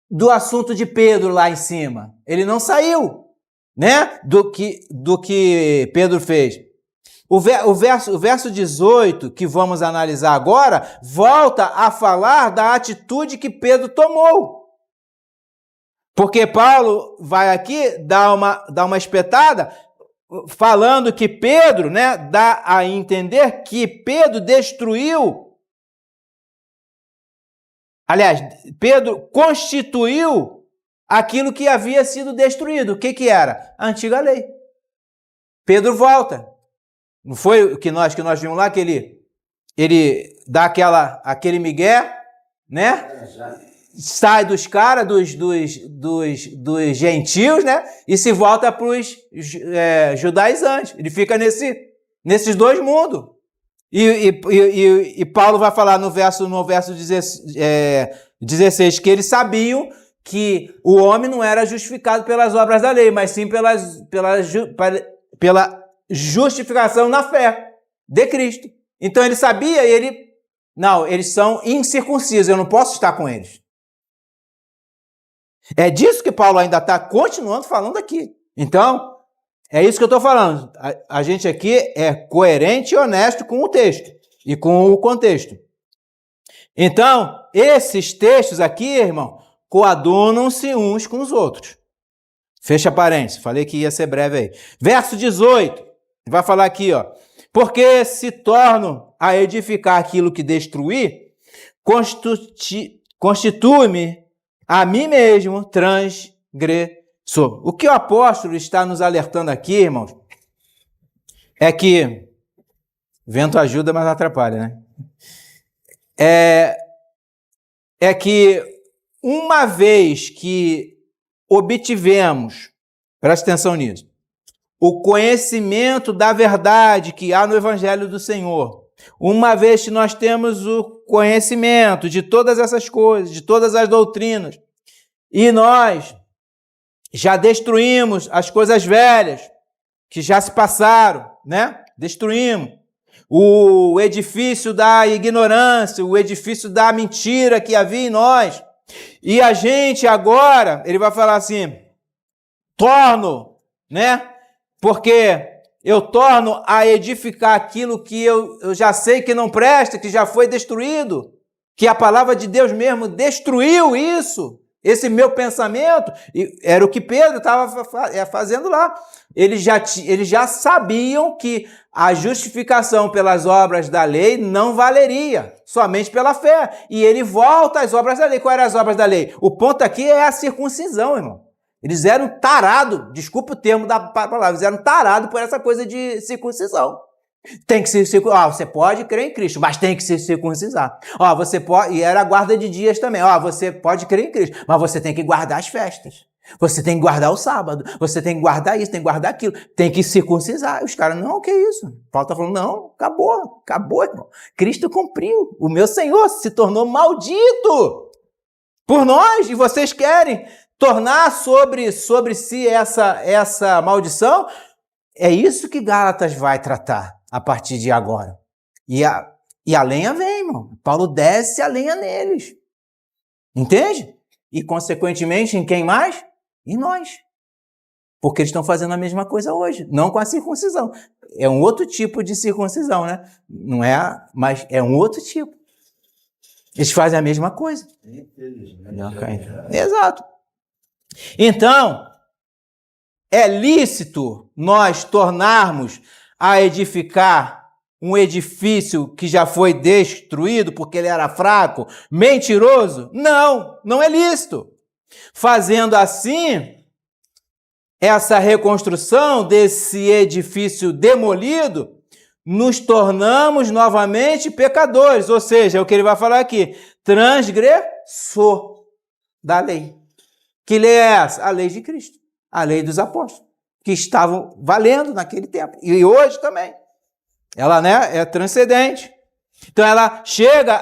do assunto de Pedro lá em cima. Ele não saiu, né, do que Pedro fez. O verso 18, que vamos analisar agora, volta a falar da atitude que Pedro tomou. Porque Paulo vai aqui dar uma espetada, falando que Pedro, né, dá a entender que Pedro destruiu. Aliás, Pedro constituiu aquilo que havia sido destruído. O que era? A antiga lei. Pedro volta. Não foi o que nós vimos lá, que ele dá aquele migué, né? Sai dos caras, dos gentios, né? E se volta para os judaizantes. Ele fica nesses dois mundos. E Paulo vai falar no verso 16 que eles sabiam que o homem não era justificado pelas obras da lei, mas sim pela justificação na fé de Cristo. Então ele sabia e eles são incircuncisos, eu não posso estar com eles. É disso que Paulo ainda está continuando falando aqui. Então, é isso que eu estou falando. A gente aqui é coerente e honesto com o texto e com o contexto. Então, esses textos aqui, irmão, coadunam-se uns com os outros. Fecha parênteses. Falei que ia ser breve aí. Verso 18. Vai falar aqui, ó. Porque se torno a edificar aquilo que destruí, constitui-me a mim mesmo transgressor. O que o apóstolo está nos alertando aqui, irmãos, é que vento ajuda, mas atrapalha, né? É que uma vez que obtivemos, presta atenção nisso, o conhecimento da verdade que há no Evangelho do Senhor, uma vez que nós temos o conhecimento de todas essas coisas, de todas as doutrinas, e nós já destruímos as coisas velhas que já se passaram, né? Destruímos o edifício da ignorância, o edifício da mentira que havia em nós. E a gente agora, ele vai falar assim, torno, né? Porque eu torno a edificar aquilo que eu já sei que não presta, que já foi destruído, que a palavra de Deus mesmo destruiu isso, esse meu pensamento, e era o que Pedro estava fazendo lá. Eles já sabiam que a justificação pelas obras da lei não valeria, somente pela fé. E ele volta às obras da lei. Quais eram as obras da lei? O ponto aqui é a circuncisão, irmão. Eles eram tarados, desculpa o termo da palavra, eles eram tarados por essa coisa de circuncisão. Tem que se circuncisar. Você pode crer em Cristo, mas tem que se circuncisar. Você pode, e era a guarda de dias também. Você pode crer em Cristo, mas você tem que guardar as festas. Você tem que guardar o sábado. Você tem que guardar isso, tem que guardar aquilo. Tem que circuncisar. Os caras, não, que isso? Paulo está falando, não, acabou, irmão. Cristo cumpriu. O meu Senhor se tornou maldito por nós, e vocês querem tornar sobre si essa maldição? É isso que Gálatas vai tratar a partir de agora. E a lenha vem, irmão. Paulo desce a lenha neles. Entende? E, consequentemente, em quem mais? Em nós. Porque eles estão fazendo a mesma coisa hoje. Não com a circuncisão. É um outro tipo de circuncisão, né? Não é, mas é um outro tipo. Eles fazem a mesma coisa. Exato. Então, é lícito nós tornarmos a edificar um edifício que já foi destruído porque ele era fraco, mentiroso? Não, não é lícito. Fazendo assim, essa reconstrução desse edifício demolido, nos tornamos novamente pecadores, ou seja, é o que ele vai falar aqui, transgressor da lei. Que lei é essa? A lei de Cristo, a lei dos apóstolos, que estavam valendo naquele tempo, e hoje também. Ela, é transcendente. Então, ela chega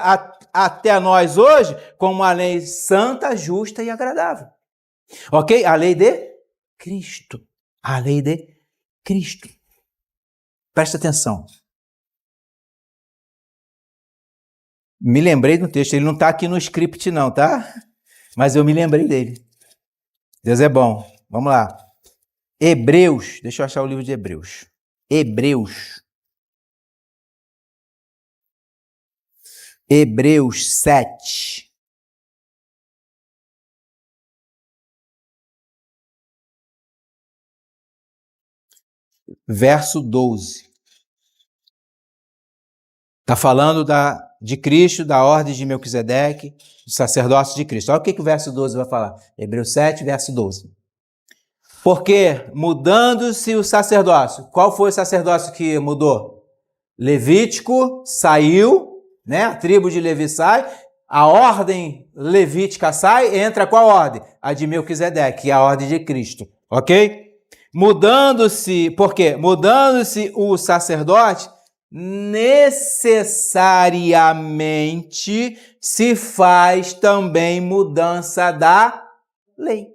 até nós hoje como uma lei santa, justa e agradável. Ok? A lei de Cristo. A lei de Cristo. Presta atenção. Me lembrei do texto. Ele não está aqui no script não, tá? Mas eu me lembrei dele. Deus é bom. Vamos lá. Hebreus. Deixa eu achar o livro de Hebreus. Hebreus 7. Verso 12. Está falando de Cristo, da ordem de Melquisedeque, do sacerdócio de Cristo. Olha o que o verso 12 vai falar. Hebreus 7, verso 12. Porque, mudando-se o sacerdócio, qual foi o sacerdócio que mudou? Levítico saiu, a tribo de Levi sai, a ordem levítica sai, entra qual ordem? A de Melquisedeque, que é a ordem de Cristo, ok? Por quê? Mudando-se o sacerdote, necessariamente se faz também mudança da lei.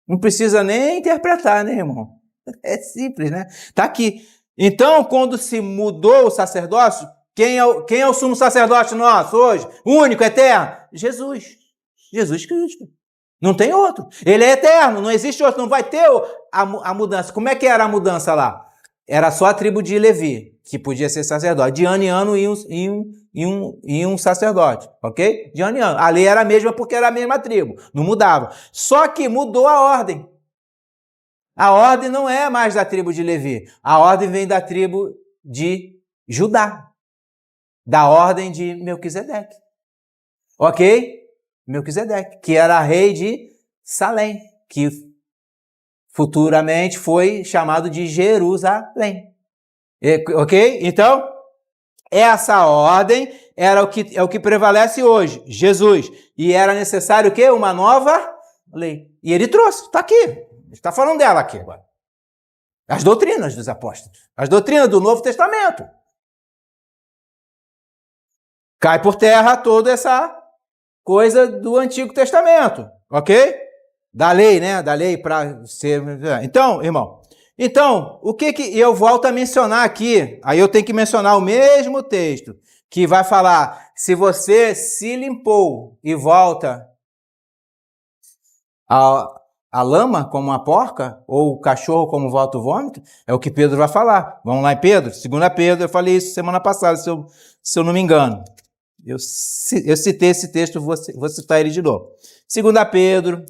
Não precisa nem interpretar, né, irmão? É simples, né? Tá aqui. Então, quando se mudou o sacerdócio, quem é o sumo sacerdote nosso hoje? Único, eterno? Jesus. Jesus Cristo. Não tem outro. Ele é eterno, não existe outro. Não vai ter a mudança. Como é que era a mudança lá? Era só a tribo de Levi, que podia ser sacerdote. De ano em ano ia um sacerdote, ok? De ano em ano. A lei era a mesma porque era a mesma tribo. Não mudava. Só que mudou a ordem. A ordem não é mais da tribo de Levi. A ordem vem da tribo de Judá. Da ordem de Melquisedeque. Ok? Melquisedeque, que era rei de Salém, que futuramente foi chamado de Jerusalém. Ok? Então, essa ordem é o que prevalece hoje, Jesus. E era necessário o quê? Uma nova lei. E ele trouxe, está aqui. Está falando dela aqui agora. As doutrinas dos apóstolos. As doutrinas do Novo Testamento. Cai por terra toda essa coisa do Antigo Testamento. Ok? Da lei, Da lei para ser... Então, irmão, o que eu volto a mencionar aqui? Aí eu tenho que mencionar o mesmo texto, que vai falar, se você se limpou e volta a lama como uma porca, ou o cachorro como volta o vômito, é o que Pedro vai falar. Vamos lá em Pedro? 2 Pedro, eu falei isso semana passada, se eu não me engano. Eu citei esse texto, vou citar ele de novo. 2 Pedro,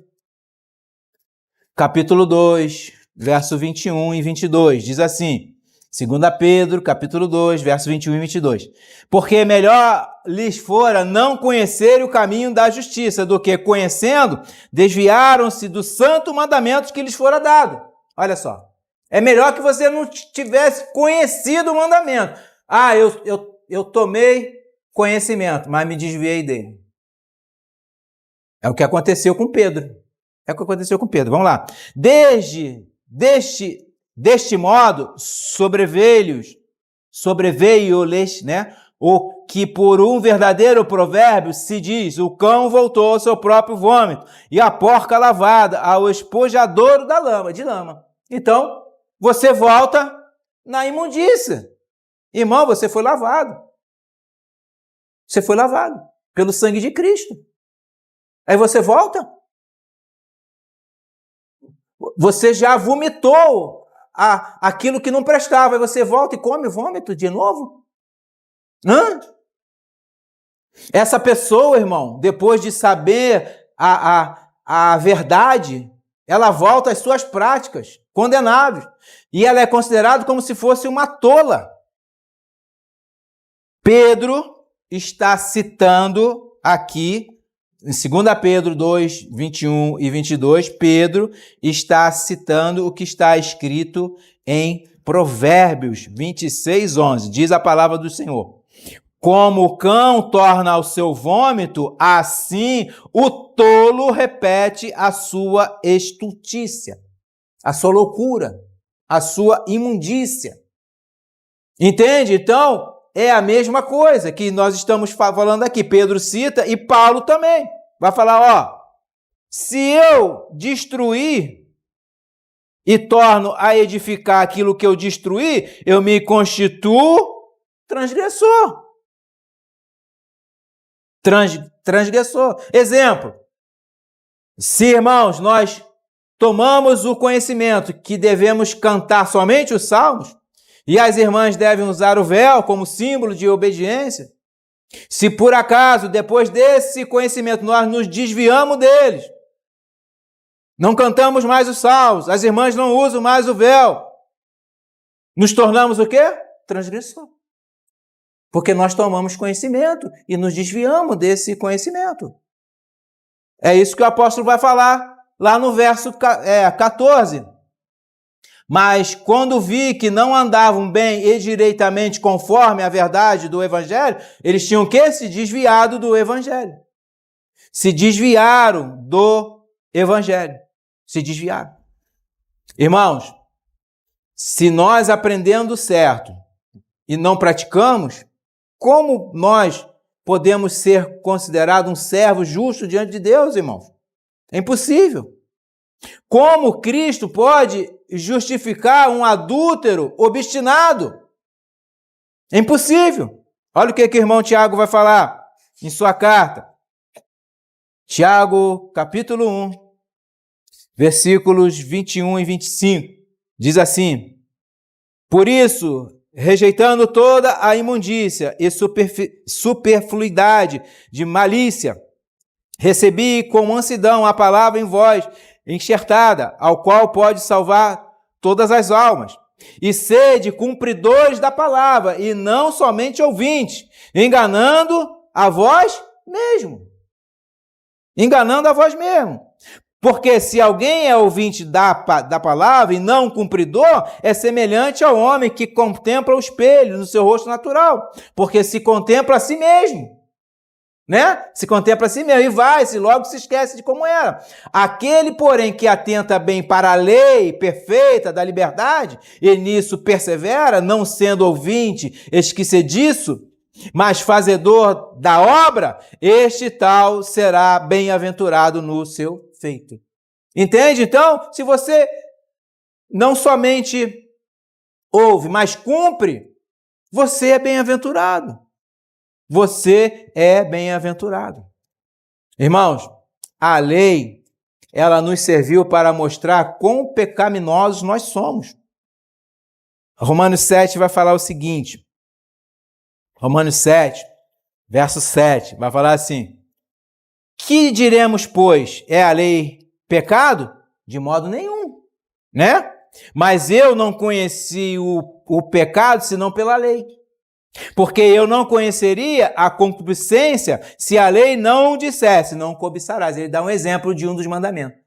capítulo 2, verso 21 e 22, diz assim, 2 Pedro, capítulo 2, verso 21 e 22. Porque melhor lhes fora não conhecerem o caminho da justiça, do que, conhecendo, desviaram-se do santo mandamento que lhes fora dado. Olha só. É melhor que você não tivesse conhecido o mandamento. Ah, eu tomei conhecimento, mas me desviei dele. É o que aconteceu com Pedro. É o que aconteceu com Pedro. Vamos lá. Deste modo, sobreveio-lhes, né, o que por um verdadeiro provérbio se diz, o cão voltou ao seu próprio vômito, e a porca lavada ao espojadouro de lama. Então, você volta na imundícia. Irmão, você foi lavado. Você foi lavado pelo sangue de Cristo. Aí você volta. Você já vomitou aquilo que não prestava. Aí você volta e come vômito de novo? Essa pessoa, irmão, depois de saber a verdade, ela volta às suas práticas condenáveis. E ela é considerada como se fosse uma tola. Pedro está citando aqui, em 2 Pedro 2, 21 e 22, Pedro está citando o que está escrito em Provérbios 26, 11. Diz a palavra do Senhor. Como o cão torna ao seu vômito, assim o tolo repete a sua estultícia, a sua loucura, a sua imundícia. Entende? Então, é a mesma coisa que nós estamos falando aqui. Pedro cita e Paulo também. Vai falar, ó, se eu destruir e torno a edificar aquilo que eu destruí, eu me constituo transgressor. Transgressor. Exemplo, se, irmãos, nós tomamos o conhecimento que devemos cantar somente os salmos, e as irmãs devem usar o véu como símbolo de obediência, se por acaso, depois desse conhecimento, nós nos desviamos deles, não cantamos mais os salmos, as irmãs não usam mais o véu, nos tornamos o quê? Transgressor. Porque nós tomamos conhecimento e nos desviamos desse conhecimento. É isso que o apóstolo vai falar lá no verso 14. Mas quando vi que não andavam bem e direitamente conforme a verdade do Evangelho, eles tinham o quê? Se desviado do Evangelho. Se desviaram do Evangelho. Se desviaram. Irmãos, se nós aprendendo certo e não praticamos, como nós podemos ser considerados um servo justo diante de Deus, irmãos? É impossível. Como Cristo pode justificar um adúltero obstinado? É impossível. Olha o que o irmão Tiago vai falar em sua carta. Tiago, capítulo 1, versículos 21 e 25. Diz assim: por isso, rejeitando toda a imundícia e superfluidade de malícia, recebi com mansidão a palavra em vós, enxertada, ao qual pode salvar todas as almas. E sede cumpridores da palavra, e não somente ouvintes, enganando a vós mesmo. Enganando a vós mesmo. Porque se alguém é ouvinte da palavra e não cumpridor, é semelhante ao homem que contempla o espelho no seu rosto natural, porque se contempla a si mesmo. Né? Se contempla a si mesmo e vai-se, logo se esquece de como era. Aquele, porém, que atenta bem para a lei perfeita da liberdade e nisso persevera, não sendo ouvinte esquecediço, mas fazedor da obra, este tal será bem-aventurado no seu feito. Entende? Então, se você não somente ouve, mas cumpre, você é bem-aventurado. Você é bem-aventurado. Irmãos, a lei ela nos serviu para mostrar quão pecaminosos nós somos. Romanos 7 vai falar o seguinte, Romanos 7, verso 7, vai falar assim: que diremos, pois, é a lei pecado? De modo nenhum, né? Mas eu não conheci o pecado senão pela lei. Porque eu não conheceria a concupiscência se a lei não dissesse, não cobiçarás. Ele dá um exemplo de um dos mandamentos.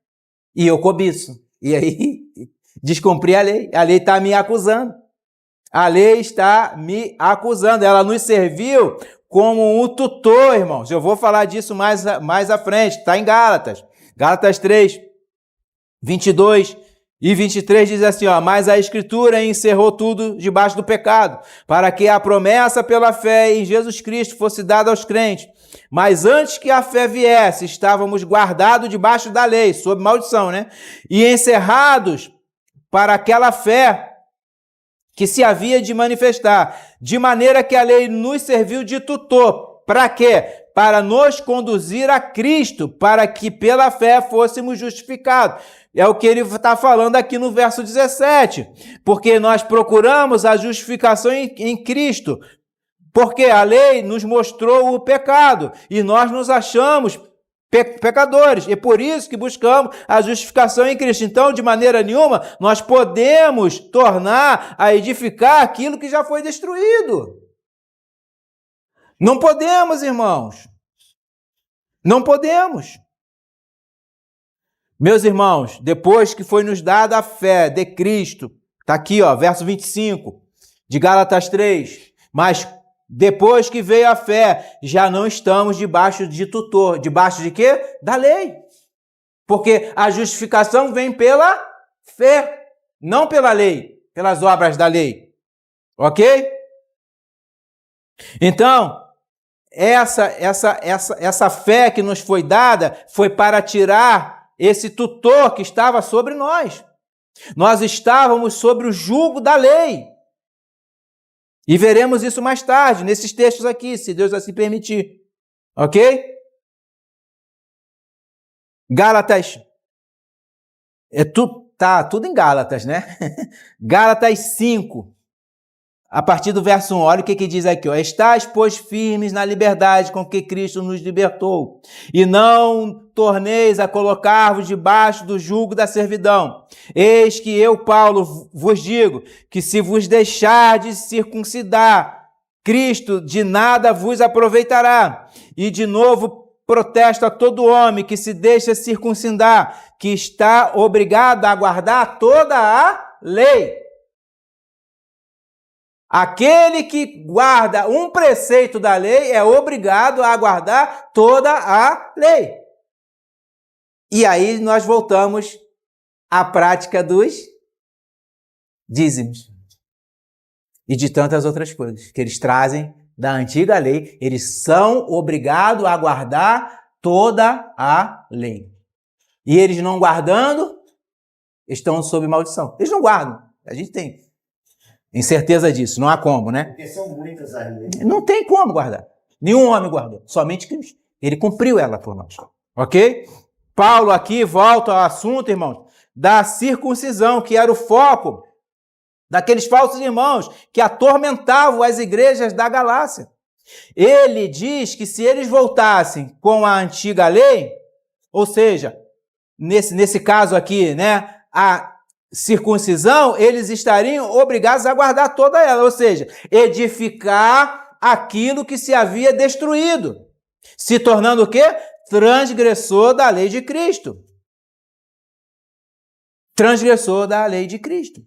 E eu cobiço. E aí, descumpri a lei. A lei está me acusando. A lei está me acusando. Ela nos serviu como um tutor, irmãos. Eu vou falar disso mais à frente. Está em Gálatas. Gálatas 3, 22 e 23 diz assim, ó, mas a Escritura encerrou tudo debaixo do pecado, para que a promessa pela fé em Jesus Cristo fosse dada aos crentes. Mas antes que a fé viesse, estávamos guardados debaixo da lei, sob maldição, né? E encerrados para aquela fé que se havia de manifestar, de maneira que a lei nos serviu de tutor. Para quê? Para nos conduzir a Cristo, para que pela fé fôssemos justificados. É o que ele está falando aqui no verso 17. Porque nós procuramos a justificação em Cristo. Porque a lei nos mostrou o pecado e nós nos achamos pecadores. E por isso que buscamos a justificação em Cristo. Então, de maneira nenhuma, nós podemos tornar a edificar aquilo que já foi destruído. Não podemos, irmãos. Não podemos. Meus irmãos, depois que foi nos dada a fé de Cristo, está aqui, ó, verso 25 de Gálatas 3, mas depois que veio a fé, já não estamos debaixo de tutor. Debaixo de quê? Da lei. Porque a justificação vem pela fé, não pela lei, pelas obras da lei. Ok? Então, essa fé que nos foi dada foi para tirar esse tutor que estava sobre nós. Nós estávamos sobre o jugo da lei. E veremos isso mais tarde, nesses textos aqui, se Deus assim permitir. Ok? Gálatas. Tá tudo em Gálatas, né? Gálatas 5. A partir do verso 1, olha o que diz aqui, ó. Estais, pois, firmes na liberdade com que Cristo nos libertou, e não torneis a colocar-vos debaixo do jugo da servidão. Eis que eu, Paulo, vos digo, que se vos deixardes circuncidar, Cristo de nada vos aproveitará. E de novo protesto a todo homem que se deixa circuncidar, que está obrigado a guardar toda a lei. Aquele que guarda um preceito da lei é obrigado a guardar toda a lei. E aí nós voltamos à prática dos dízimos e de tantas outras coisas que eles trazem da antiga lei. Eles são obrigados a guardar toda a lei. E eles não guardando, estão sob maldição. Eles não guardam. A gente tem certeza disso, não há como, né? Porque são muitas as leis. Não tem como guardar. Nenhum homem guardou, somente Cristo. Ele cumpriu ela por nós. Ok? Paulo aqui volta ao assunto, irmãos, da circuncisão, que era o foco daqueles falsos irmãos que atormentavam as igrejas da Galácia. Ele diz que se eles voltassem com a antiga lei, ou seja, nesse caso aqui, né, a circuncisão, eles estariam obrigados a guardar toda ela, ou seja, edificar aquilo que se havia destruído, se tornando o quê? Transgressor da lei de Cristo. Transgressor da lei de Cristo.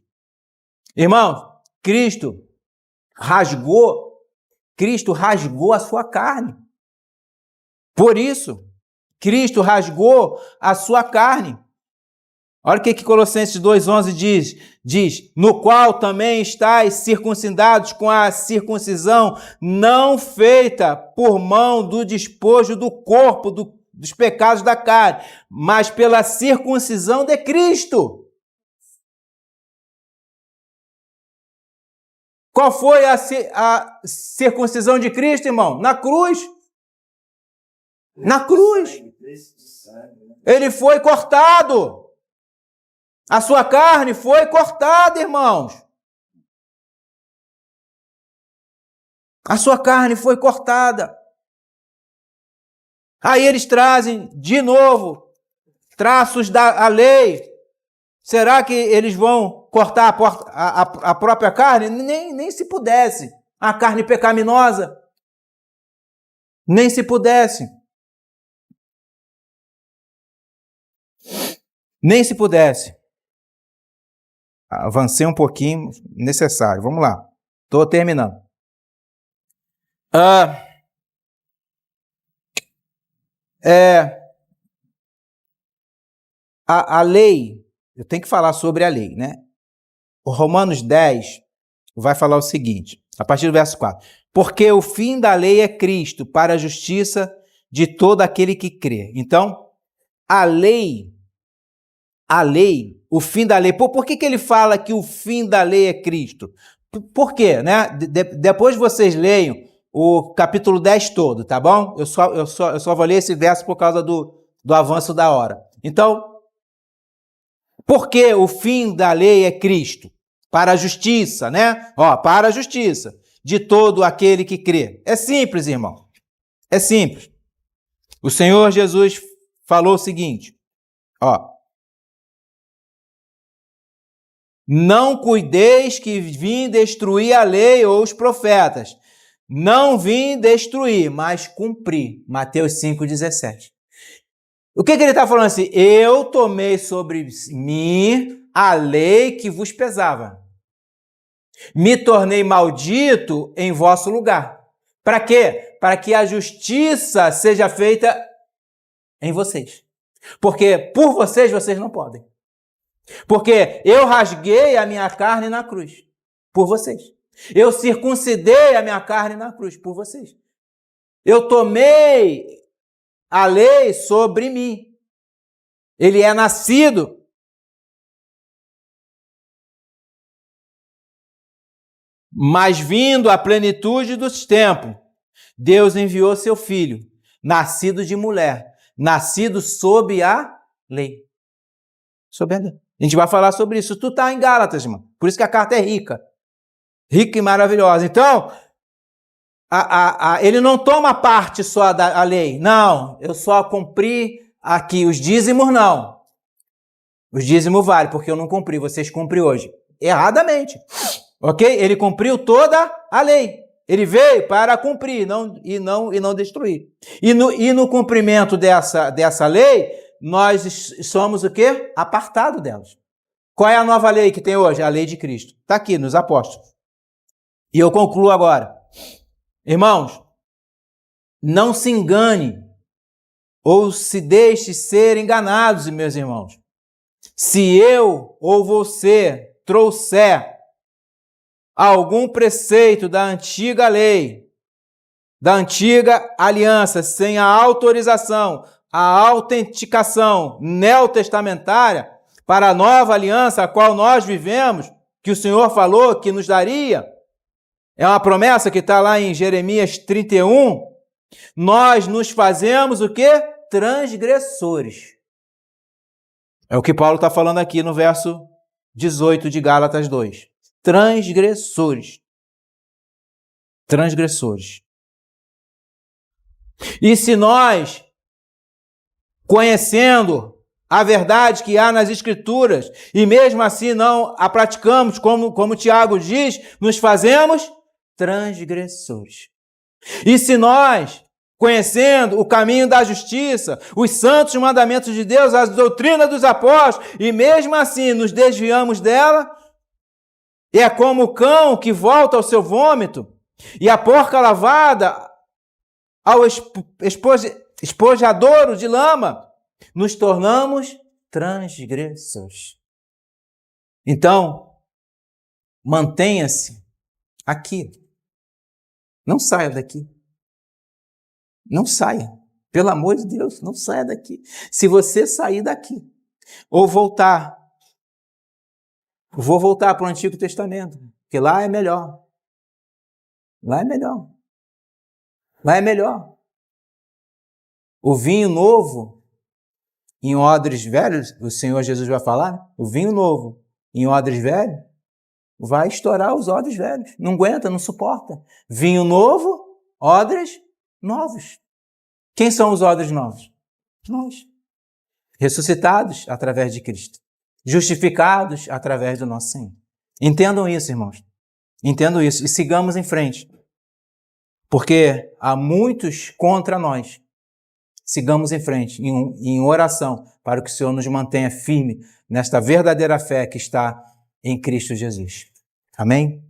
Irmãos, Cristo rasgou a sua carne. Por isso, Cristo rasgou a sua carne. Olha o que Colossenses 2,11 diz, no qual também estáis circuncidados com a circuncisão não feita por mão do despojo do corpo, dos pecados da carne, mas pela circuncisão de Cristo. Qual foi a circuncisão de Cristo, irmão? Na cruz. Na cruz. Ele foi cortado. A sua carne foi cortada, irmãos. A sua carne foi cortada. Aí eles trazem de novo traços da lei. Será que eles vão cortar a própria carne? Nem se pudesse. A carne pecaminosa. Nem se pudesse. Nem se pudesse. Avancei um pouquinho, necessário. Vamos lá. Estou terminando. A lei, eu tenho que falar sobre a lei, né? O Romanos 10 vai falar o seguinte, a partir do verso 4. Porque o fim da lei é Cristo, para a justiça de todo aquele que crê. Então, a lei, o fim da lei, por que ele fala que o fim da lei é Cristo? Por quê, né? Depois vocês leiam o capítulo 10 todo, tá bom? Eu só vou ler esse verso por causa do avanço da hora. Então, por que o fim da lei é Cristo? Para a justiça, né? Para a justiça de todo aquele que crê. É simples, irmão. É simples. O Senhor Jesus falou o seguinte, não cuideis que vim destruir a lei ou os profetas. Não vim destruir, mas cumprir. Mateus 5,17. O que ele está falando assim? Eu tomei sobre mim a lei que vos pesava. Me tornei maldito em vosso lugar. Para quê? Para que a justiça seja feita em vocês. Porque por vocês não podem. Porque eu rasguei a minha carne na cruz. Por vocês. Eu circuncidei a minha carne na cruz. Por vocês. Eu tomei a lei sobre mim. Ele é nascido. Mas vindo à plenitude dos tempos, Deus enviou seu filho, nascido de mulher, nascido sob a lei. Sob a lei. A gente vai falar sobre isso. Tu está em Gálatas, irmão. Por isso que a carta é rica. Rica e maravilhosa. Então, ele não toma parte só da lei. Não, eu só cumpri aqui. Os dízimos, não. Os dízimos vale, porque eu não cumpri. Vocês cumprem hoje. Erradamente. Ok? Ele cumpriu toda a lei. Ele veio para cumprir e não destruir. E no cumprimento dessa lei, nós somos o quê? Apartados delas. Qual é a nova lei que tem hoje? A lei de Cristo. Está aqui nos apóstolos. E eu concluo agora. Irmãos, não se engane ou se deixe ser enganados, meus irmãos. Se eu ou você trouxer algum preceito da antiga lei, da antiga aliança, sem a autorização, a autenticação neotestamentária para a nova aliança a qual nós vivemos, que o Senhor falou que nos daria, é uma promessa que está lá em Jeremias 31, nós nos fazemos o quê? Transgressores. É o que Paulo está falando aqui no verso 18 de Gálatas 2. Transgressores. Transgressores. E se nós, conhecendo a verdade que há nas Escrituras, e mesmo assim não a praticamos, como Tiago diz, nos fazemos transgressores. E se nós, conhecendo o caminho da justiça, os santos mandamentos de Deus, as doutrinas dos apóstolos, e mesmo assim nos desviamos dela, é como o cão que volta ao seu vômito e a porca lavada ao espojadouro de lama, nos tornamos transgressores. Então, mantenha-se aqui. Não saia daqui. Não saia. Pelo amor de Deus, não saia daqui. Se você sair daqui ou voltar, vou voltar para o Antigo Testamento, porque lá é melhor. Lá é melhor. Lá é melhor. O vinho novo em odres velhos, o Senhor Jesus vai falar, o vinho novo em odres velhos vai estourar os odres velhos. Não aguenta, não suporta. Vinho novo, odres novos. Quem são os odres novos? Nós. Ressuscitados através de Cristo. Justificados através do nosso Senhor. Entendam isso, irmãos. Entendam isso e sigamos em frente. Porque há muitos contra nós. Sigamos em frente, em oração, para que o Senhor nos mantenha firme nesta verdadeira fé que está em Cristo Jesus. Amém?